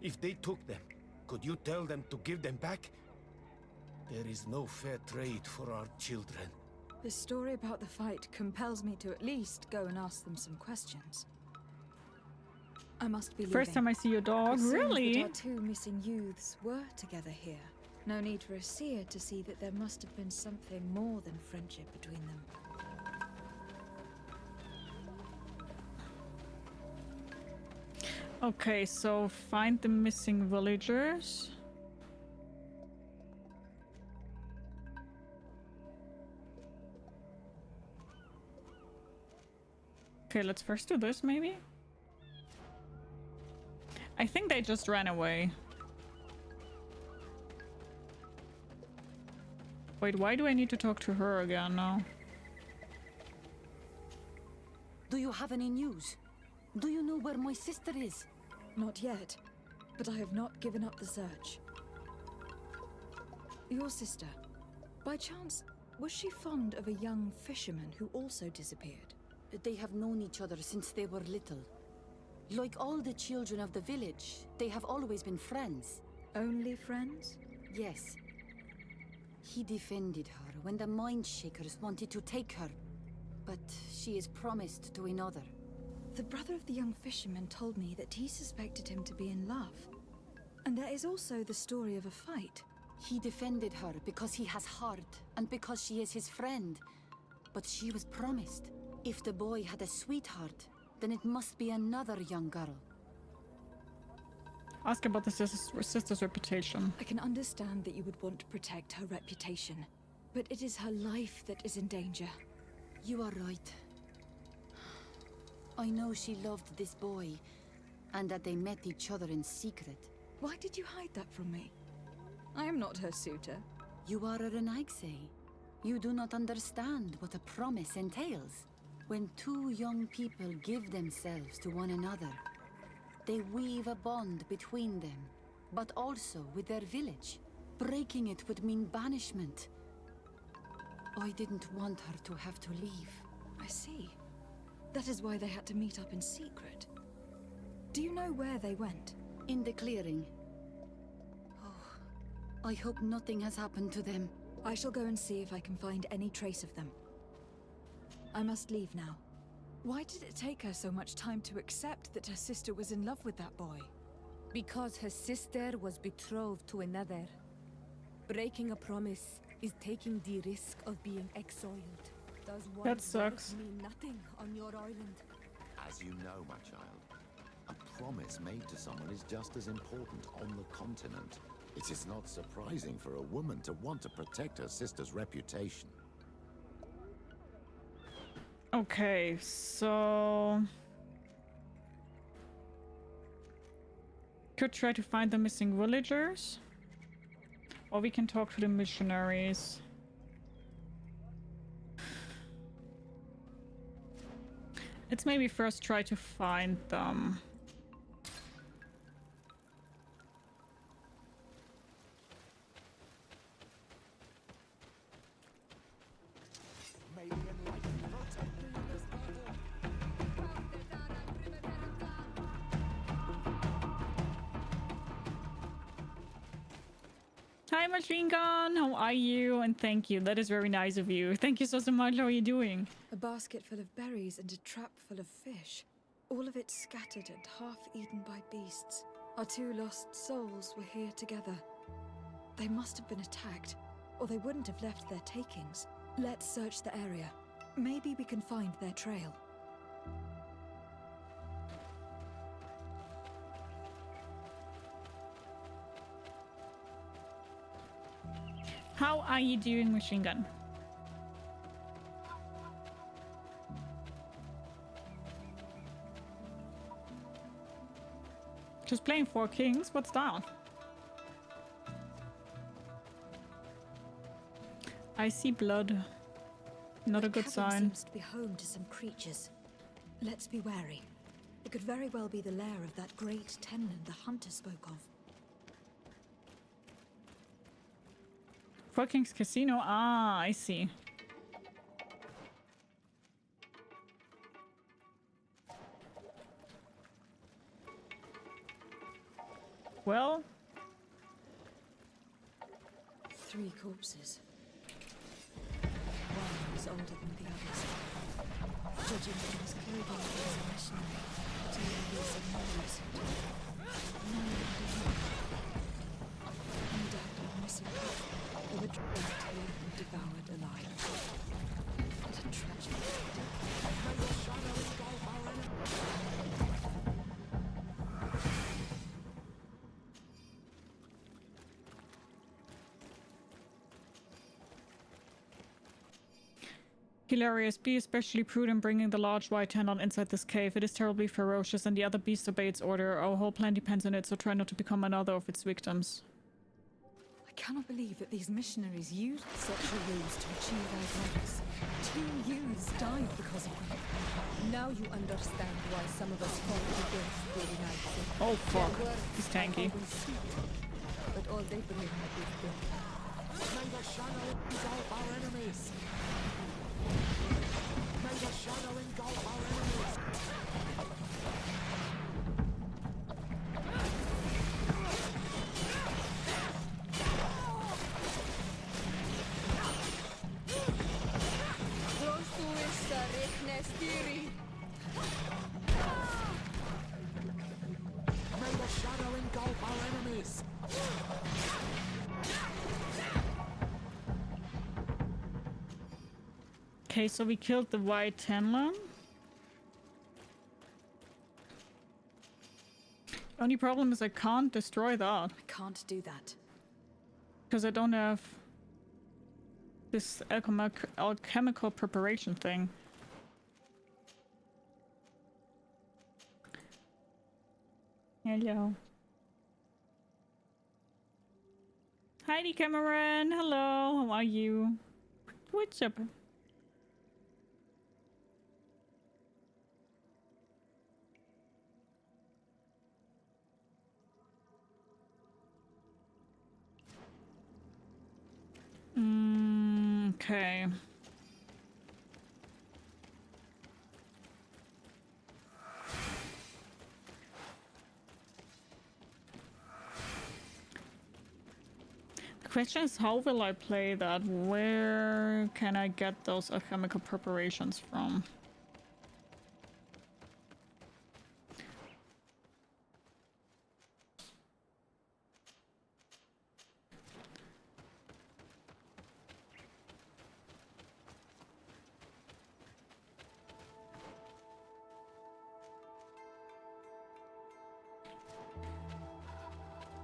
If they took them, could you tell them to give them back? There is no fair trade for our children. The story about the fight compels me to at least go and ask them some questions. I must be leaving. First time I see your dog, It seems really? that our two missing youths were together here. No need for a seer to see that there must have been something more than friendship between them. Okay, so find the missing villagers. Okay, let's first do this, maybe? I think they just ran away. Wait, why do I need to talk to her again now? Do you have any news? Do you know where my sister is? Not yet, but I have not given up the search. Your sister, by chance, was she fond of a young fisherman who also disappeared? They have known each other since they were little. Like all the children of the village, they have always been friends. Only friends? Yes. He defended her when the mind shakers wanted to take her, but she is promised to another. The brother of the young fisherman told me that he suspected him to be in love. And there is also the story of a fight. He defended her because he has heart, and because she is his friend. But she was promised. If the boy had a sweetheart, then it must be another young girl. Ask about the sister's reputation. I can understand that you would want to protect her reputation, but it is her life that is in danger. You are right. I know she loved this boy, and that they met each other in secret. Why did you hide that from me? I am not her suitor. You are a Renaigse. You do not understand what a promise entails. When two young people give themselves to one another, they weave a bond between them, but also with their village. Breaking it would mean banishment. I didn't want her to have to leave. I see. That is why they had to meet up in secret. Do you know where they went? In the clearing. Oh, I hope nothing has happened to them. I shall go and see if I can find any trace of them. I must leave now. Why did it take her so much time to accept that her sister was in love with that boy? Because her sister was betrothed to another. Breaking a promise is taking the risk of being exiled. Does one That sucks. word mean nothing on your island? As you know, my child, a promise made to someone is just as important on the continent. It is not surprising for a woman to want to protect her sister's reputation. Okay, so... Could try to find the missing villagers. Or we can talk to the missionaries. Let's maybe first try to find them. Hi, Machine Gun. How are you? And thank you. That is very nice of you. Thank you so much. How are you doing? A basket full of berries and a trap full of fish. All of it scattered and half eaten by beasts. Our two lost souls were here together. They must have been attacked, or they wouldn't have left their takings. Let's search the area. Maybe we can find their trail. How are you doing, machine gun? Just playing 4 kings? What's that? I see blood. Not a good sign. Seems to be home to some creatures. Let's be wary. It could very well be the lair of that great tenland the hunter spoke of. 4 Kings Casino? Ah, I see. Well... 3 corpses. One is older than the others. Judging from his clothing, he was a missionary. 2 others are more recent. No undoubtedly missing. They were dragged here and devoured alive. What a tragedy. Hilarious. Be especially prudent bringing the large white tenant inside this cave. It is terribly ferocious and the other beasts obey its order. Our whole plan depends on it, so try not to become another of its victims. I cannot believe that these missionaries used such a ruse to achieve their goals. 2 youths died because of them. Now you understand why some of us fought against the United. Oh fuck, he's tanky. But all they bring is death. May the shadow engulf our enemies! May the shadow engulf our enemies! May the shadow engulf our enemies! Okay, so we killed the white tenlon. Only problem is I can't destroy that. I can't do that. Because I don't have this alchemical preparation thing. Hello. Heidi Cameron, hello, how are you? What's up? Okay. The question is, how will I play that? Where can I get those alchemical preparations from?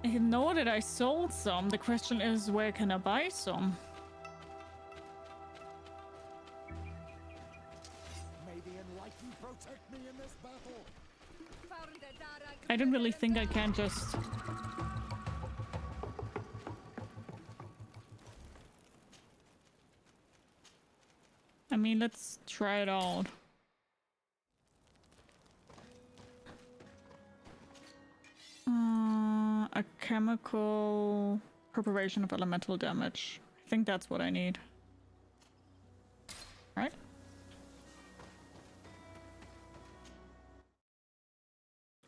I know that I sold some. The question is, where can I buy some? May the enlightened protect me in this battle. I don't really think I can just... I mean, let's try it out. A chemical preparation of elemental damage. I think that's what I need. Right?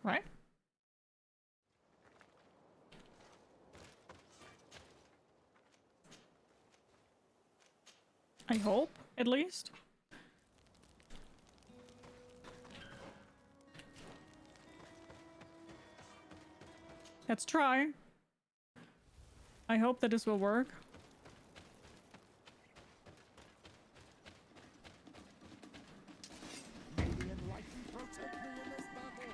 Right? I hope, at least. Let's try. I hope that this will work. May the enlightened protect me in this battle.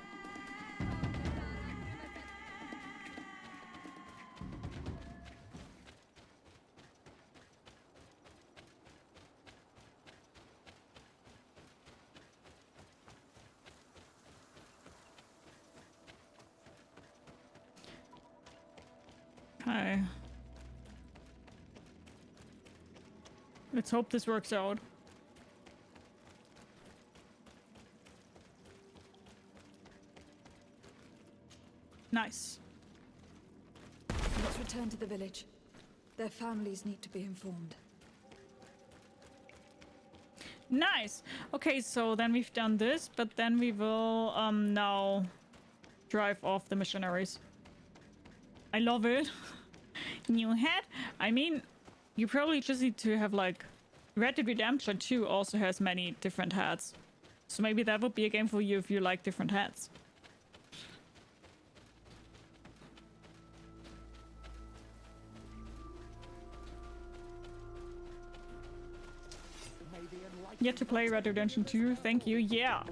Okay. Let's hope this works out. Nice. Let's return to the village. Their families need to be informed. Nice. Okay, so then we've done this, but then we will now drive off the missionaries. I love it. New hat. I mean, you probably just need to have like Red Dead Redemption 2 also has many different hats. So maybe that would be a game for you if you like different hats. Yet to play Red Dead Redemption 2. Thank you. Yeah.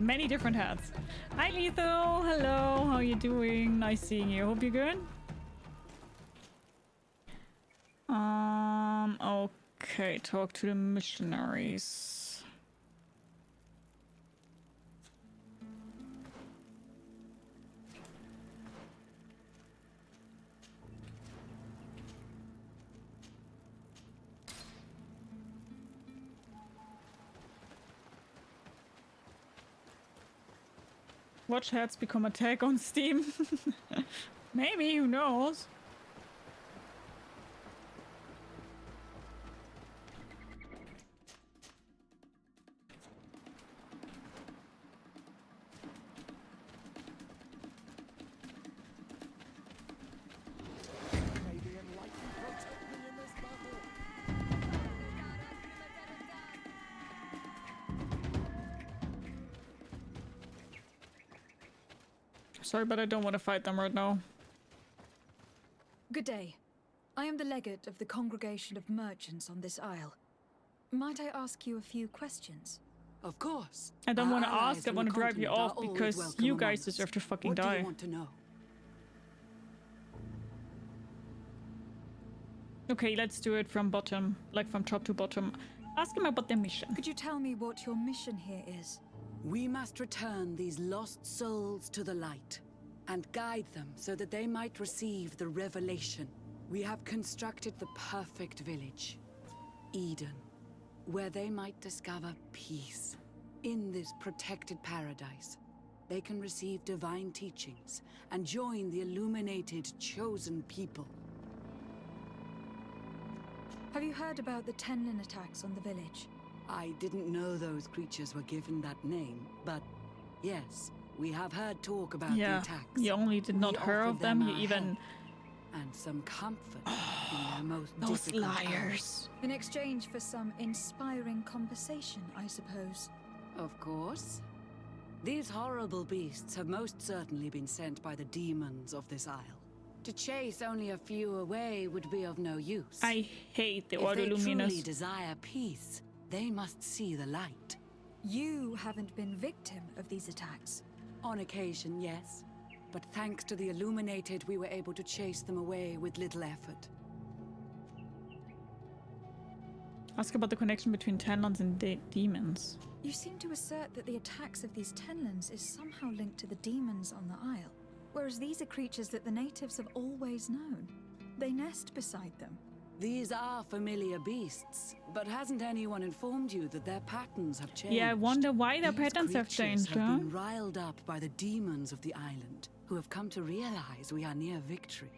Many different hats. Hi Lethal. Hello. How you doing? Nice seeing you. Hope you're good. Okay. Talk to the missionaries. Watch hats become a tag on Steam. Maybe, who knows? Sorry, but I don't want to fight them right now. Good day. I am the legate of the congregation of merchants on this isle. Might I ask you a few questions? Of course. I don't want to Our allies ask, I from want the to drive you continent off are always because welcome you among guys us. deserve to fucking What do die. you want to know? Okay, let's do it from bottom, like from top to bottom. Ask him about their mission. Could you tell me what your mission here is? We must return these lost souls to the light and guide them so that they might receive the revelation. We have constructed the perfect village, Eden, where they might discover peace. In this protected paradise, they can receive divine teachings and join the illuminated chosen people. Have you heard about the Tenlin attacks on the village? I didn't know those creatures were given that name, but yes, we have heard talk about the attacks. You only did not hear of them, you even... And some comfort in their most those difficult liars. In exchange for some inspiring conversation, I suppose. Of course. These horrible beasts have most certainly been sent by the demons of this isle. To chase only a few away would be of no use. I hate the If Ordo they Luminous. truly desire peace, they must see the light. You haven't been victim of these attacks. On occasion, yes. But thanks to the Illuminated, we were able to chase them away with little effort. Ask about the connection between Tenlons and demons. You seem to assert that the attacks of these Tenlins is somehow linked to the demons on the isle, whereas these are creatures that the natives have always known. They nest beside them. These are familiar beasts, but hasn't anyone informed you that their patterns have changed? Yeah, I wonder why their These patterns have changed, creatures huh? have been riled up by the demons of the island, who have come to realize we are near victory.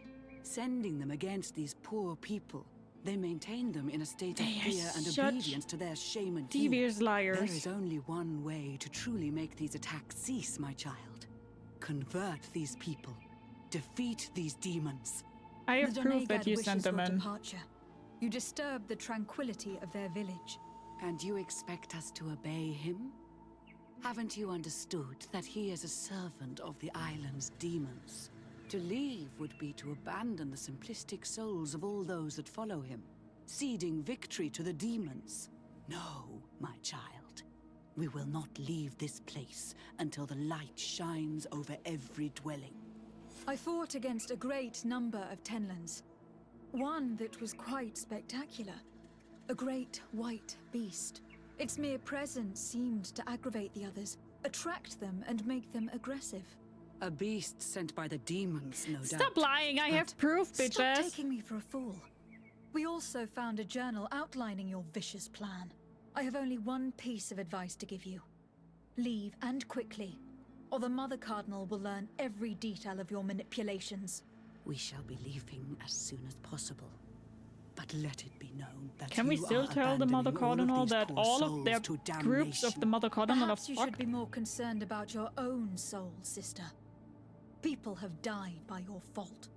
Sending them against these poor people, they maintain them in a state of fear and obedience to their shaman king. devious liars. There is only one way to truly make these attacks cease, my child. Convert these people. Defeat these demons. I have The proof that Donegad you wishes sent them your in. departure. You disturb the tranquility of their village. And you expect us to obey him? Haven't you understood that he is a servant of the island's demons? To leave would be to abandon the simplistic souls of all those that follow him, ceding victory to the demons. No, my child. We will not leave this place until the light shines over every dwelling. I fought against a great number of Tenlins. One that was quite spectacular. A great white beast. Its mere presence seemed to aggravate the others, attract them and make them aggressive. A beast sent by the demons, no doubt. Stop lying, I have proof, bitches. Stop taking me for a fool. We also found a journal outlining your vicious plan. I have only one piece of advice to give you. Leave, and quickly, or the Mother Cardinal will learn every detail of your manipulations. We shall be leaving as soon as possible. But let it be known that Can we still tell the Mother Cardinal that all of their groups of the Mother Cardinal are Perhaps you should fucked? be more concerned about your own soul, sister. People have died by your fault.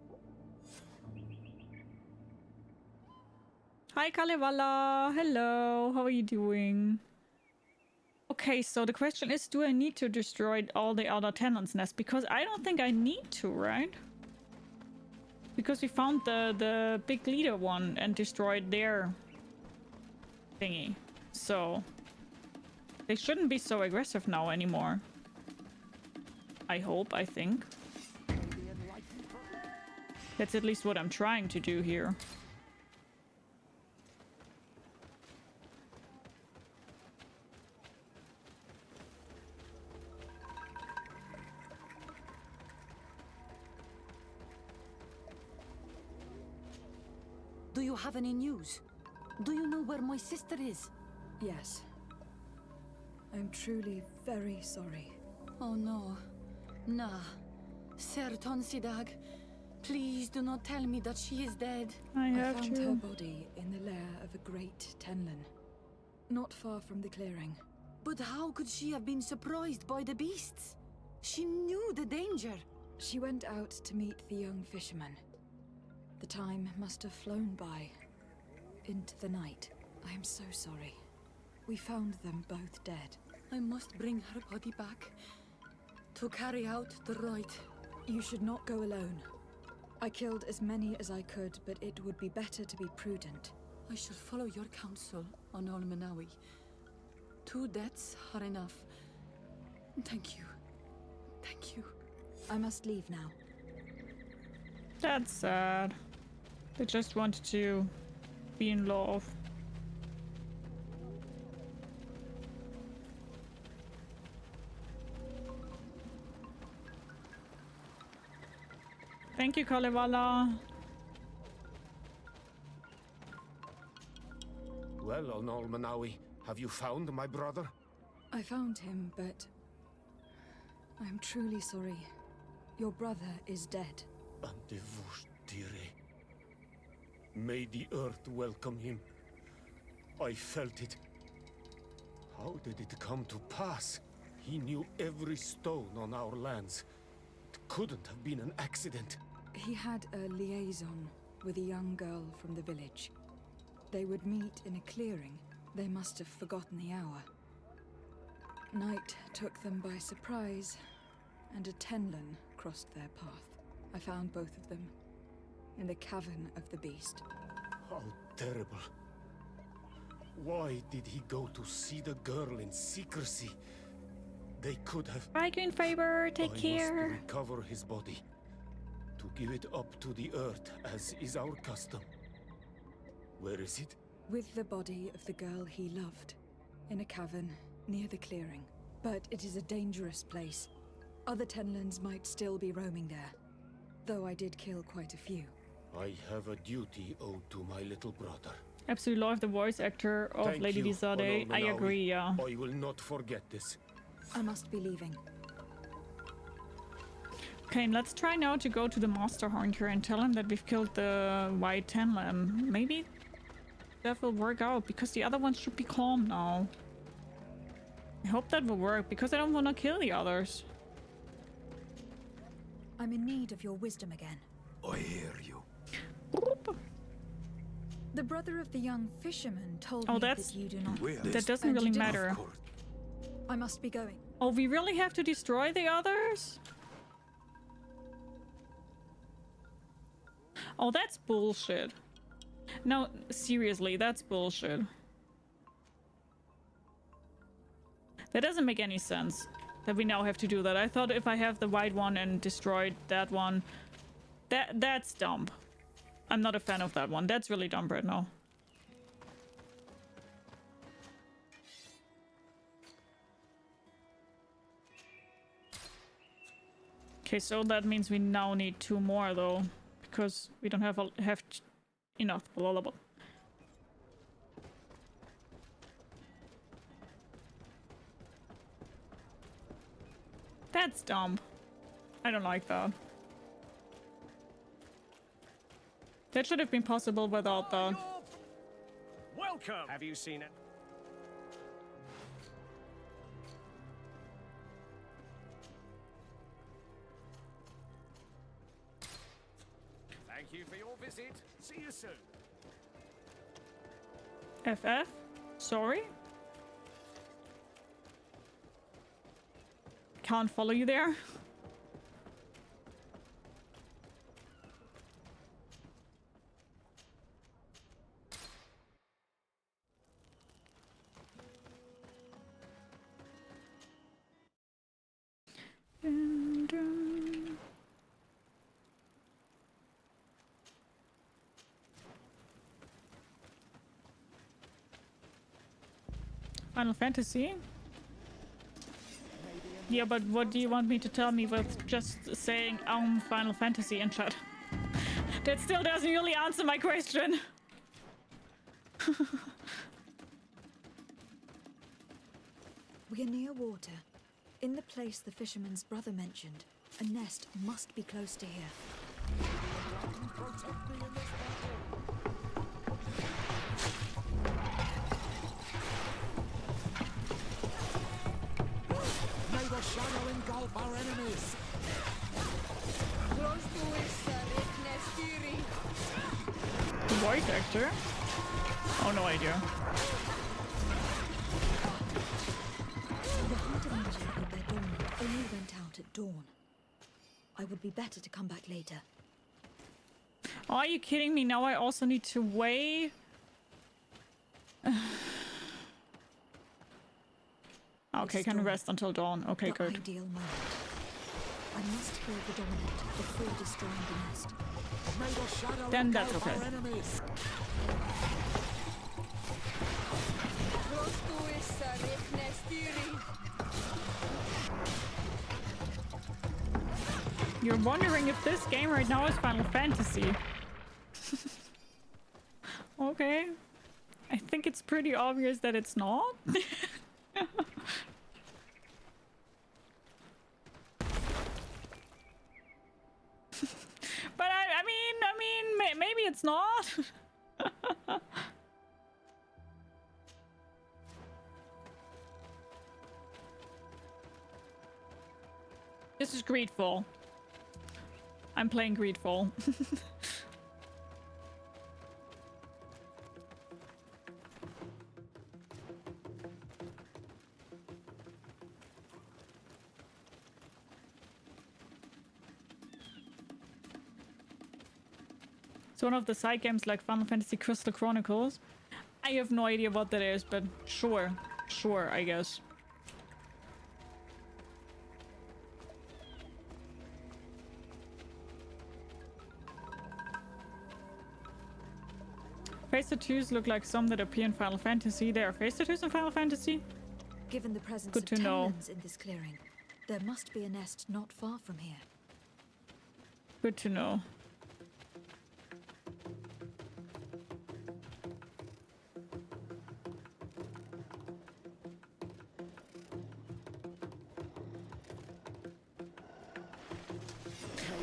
Hi Kalevala, hello, how are you doing? Okay, so the question is, do I need to destroy all the other tenants' nests? Because I don't think I need to, right? Because we found the big leader one and destroyed their thingy. So they shouldn't be so aggressive now anymore. I hope, I think. That's at least what I'm trying to do here. Do you have any news? Do you know where my sister is? Yes. I'm truly very sorry. Oh no. Nah. Ser Tonsidag, please do not tell me that she is dead. I have found to. her body in the lair of a great Tenlin, not far from the clearing. But how could she have been surprised by the beasts? She knew the danger. She went out to meet the young fisherman. The time must have flown by, into the night. I am so sorry. We found them both dead. I must bring her body back to carry out the rite. You should not go alone. I killed as many as I could, but it would be better to be prudent. I shall follow your counsel on Olmenawi. 2 deaths are enough. Thank you. Thank you. I must leave now. That's sad. They just wanted to be in love. Thank you, Kalevala. Well, on Olmenawi, have you found my brother? I found him, but I'm truly sorry. Your brother is dead. May the earth welcome him. I felt it. How did it come to pass? He knew every stone on our lands. It couldn't have been an accident. He had a liaison with a young girl from the village. They would meet in a clearing. They must have forgotten the hour. Night took them by surprise, and a Tenlin crossed their path. I found both of them in the cavern of the beast. How terrible. Why did he go to see the girl in secrecy? They could have... Bye, Green Fiber. Take care. I must recover his body. To give it up to the earth, as is our custom. Where is it? With the body of the girl he loved, in a cavern near the clearing. But it is a dangerous place. Other Tenlins might still be roaming there, though I did kill quite a few. I have a duty owed to my little brother. Absolutely love the voice actor of Thank Lady you, Sardet. I Olmenawi. agree, yeah. I will not forget this. I must be leaving. Okay, let's try now to go to the Master Hunter and tell him that we've killed the White Tenlin. Maybe that will work out, because the other ones should be calm now. I hope that will work, because I don't want to kill the others. I'm in need of your wisdom again. I hear you. The brother of the young fisherman told me that's... that you do not... That doesn't And really you didn't. matter. I must be going. Oh, we really have to destroy the others? Oh, that's bullshit. No, seriously, that's bullshit. That doesn't make any sense that we now have to do that. I thought if I have the white one and destroyed that one, that's dumb. I'm not a fan of that one. That's really dumb right now. Okay, so that means we now need 2 more though, because we don't have enough. Blah, blah, blah. That's dumb. I don't like that. That should have been possible without the... Welcome! Have you seen it? Thank you for your visit. See you soon. FF? Sorry? Can't follow you there. Final Fantasy? Yeah, but what do you want me to tell me with just saying Final Fantasy in chat? That still doesn't really answer my question. We are near water. In the place the fisherman's brother mentioned. A nest must be close to here. May the shadow engulf our enemies! The voice actor? Oh, no idea. The hunter mentioned that their dawn only went out at dawn. I would be better to come back later. Are you kidding me? Now I also need to weigh... Okay, can rest until dawn. Okay, the good. Ideal moment. I must kill the dominant before destroying the nest. May the shadow Then that's engulf okay. our enemies! You're wondering if this game right now is Final Fantasy. Okay. I think it's pretty obvious that it's not. But I mean, maybe it's not. This is GreedFall. I'm playing GreedFall. It's one of the side games like Final Fantasy Crystal Chronicles. I have no idea what that is, but sure, I guess. Face tattoos look like some that appear in Final Fantasy. There are face tattoos in Final Fantasy? Given the presence Good of to know. Tenlins in this clearing, there must be a nest not far from here. Good to know.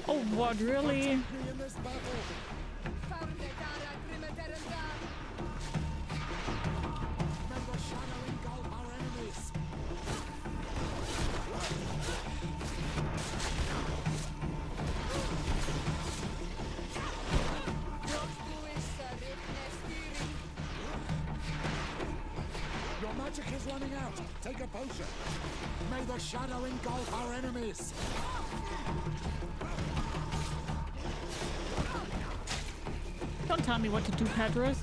Oh, what, really? Your magic is running out. Take a potion. May the shadow engulf our enemies. Don't tell me what to do, Pedros.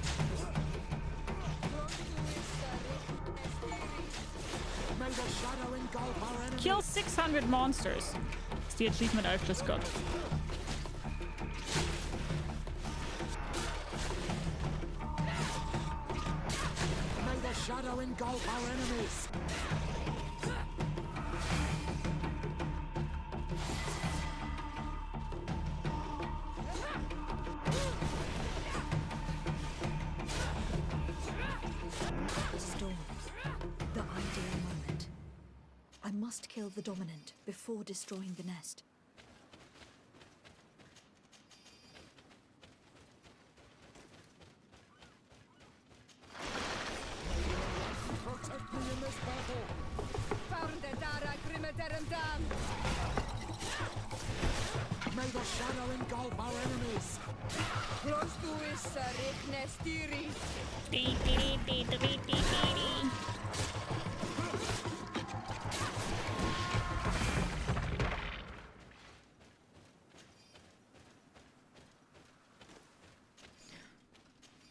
May the shadow engulf our enemies. Kill 600 monsters. It's the achievement I've just got. May the shadow engulf our enemies. must kill the dominant before destroying the nest. Protect me in this battle! May the shadow engulf our enemies! Close to is Sérène.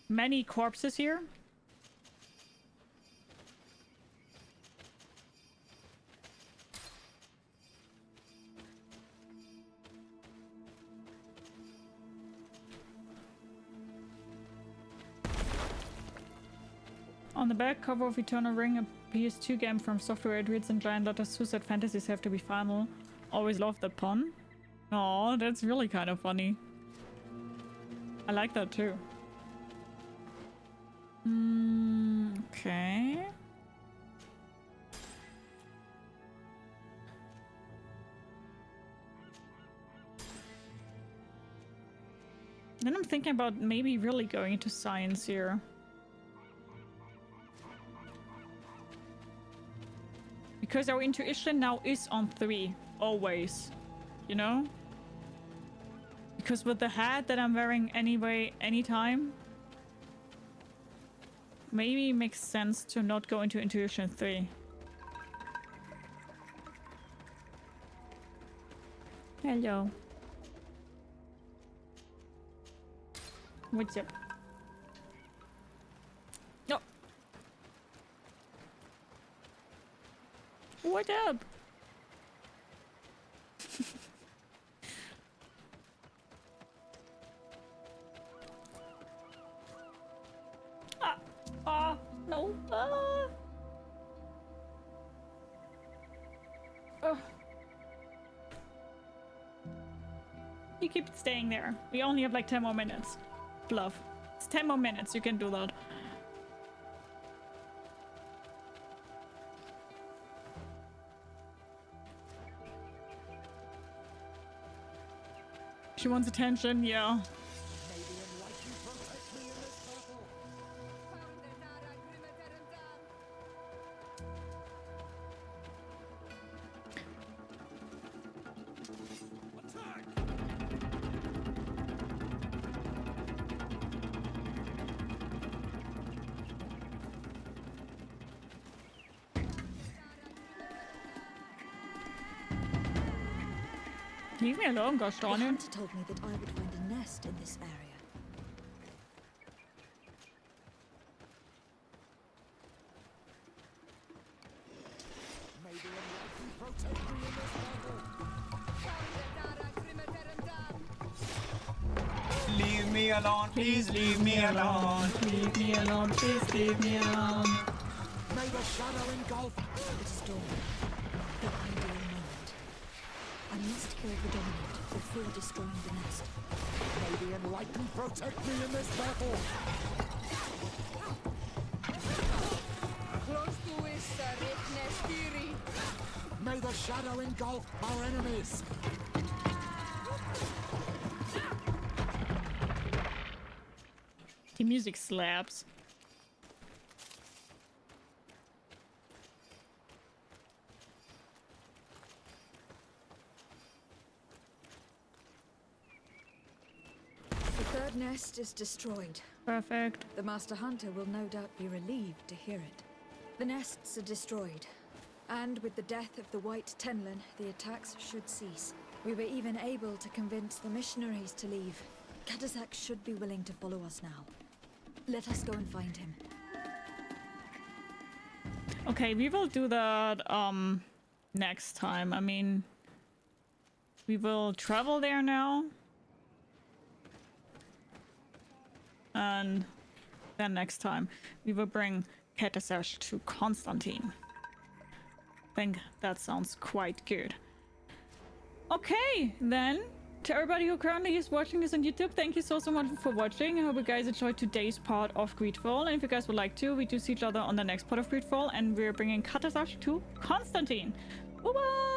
Many corpses here. On the back cover of Eternal Ring, a PS2 game from software it reads in giant letters, Suicide Fantasies have to be final. Always love that pun. Aw, that's really kind of funny. I like that too. Okay. Then I'm thinking about maybe really going into science here. Because our intuition now is on 3, always, you know? Because with the hat that I'm wearing anyway, anytime, maybe it makes sense to not go into intuition 3. Hello. What's up? No. What up? No. You keep staying there. We only have like 10 more minutes. Bluff. It's 10 more minutes. You can do that. She wants attention, yeah. Leave me alone, gosh darn it. The hunter told me that I would find a nest in this area. May the Enlightened protect me in this battle! Leave me alone, please leave me alone. Leave me alone, please leave me alone. May the shadow engulf The storm. The ideal moment. I must kill the dominant before destroying the nest. May the Enlightened protect me in this battle! Close to is Sérène. May the shadow engulf our enemies! The music slaps. The third nest is destroyed. Perfect. The Master Hunter will no doubt be relieved to hear it. The nests are destroyed, and with the death of the White Tenlin, the attacks should cease. We were even able to convince the missionaries to leave. Katasak should be willing to follow us now. Let us go and find him. Okay, we will do that next time. I mean, we will travel there now. And then next time we will bring Katasash to Constantine. I think that sounds quite good. Okay, then to everybody who currently is watching this on YouTube, thank you so much for watching. I hope you guys enjoyed today's part of GreedFall, and if you guys would like to, we do see each other on the next part of GreedFall, and we're bringing Katasash to Constantine. Bye-bye!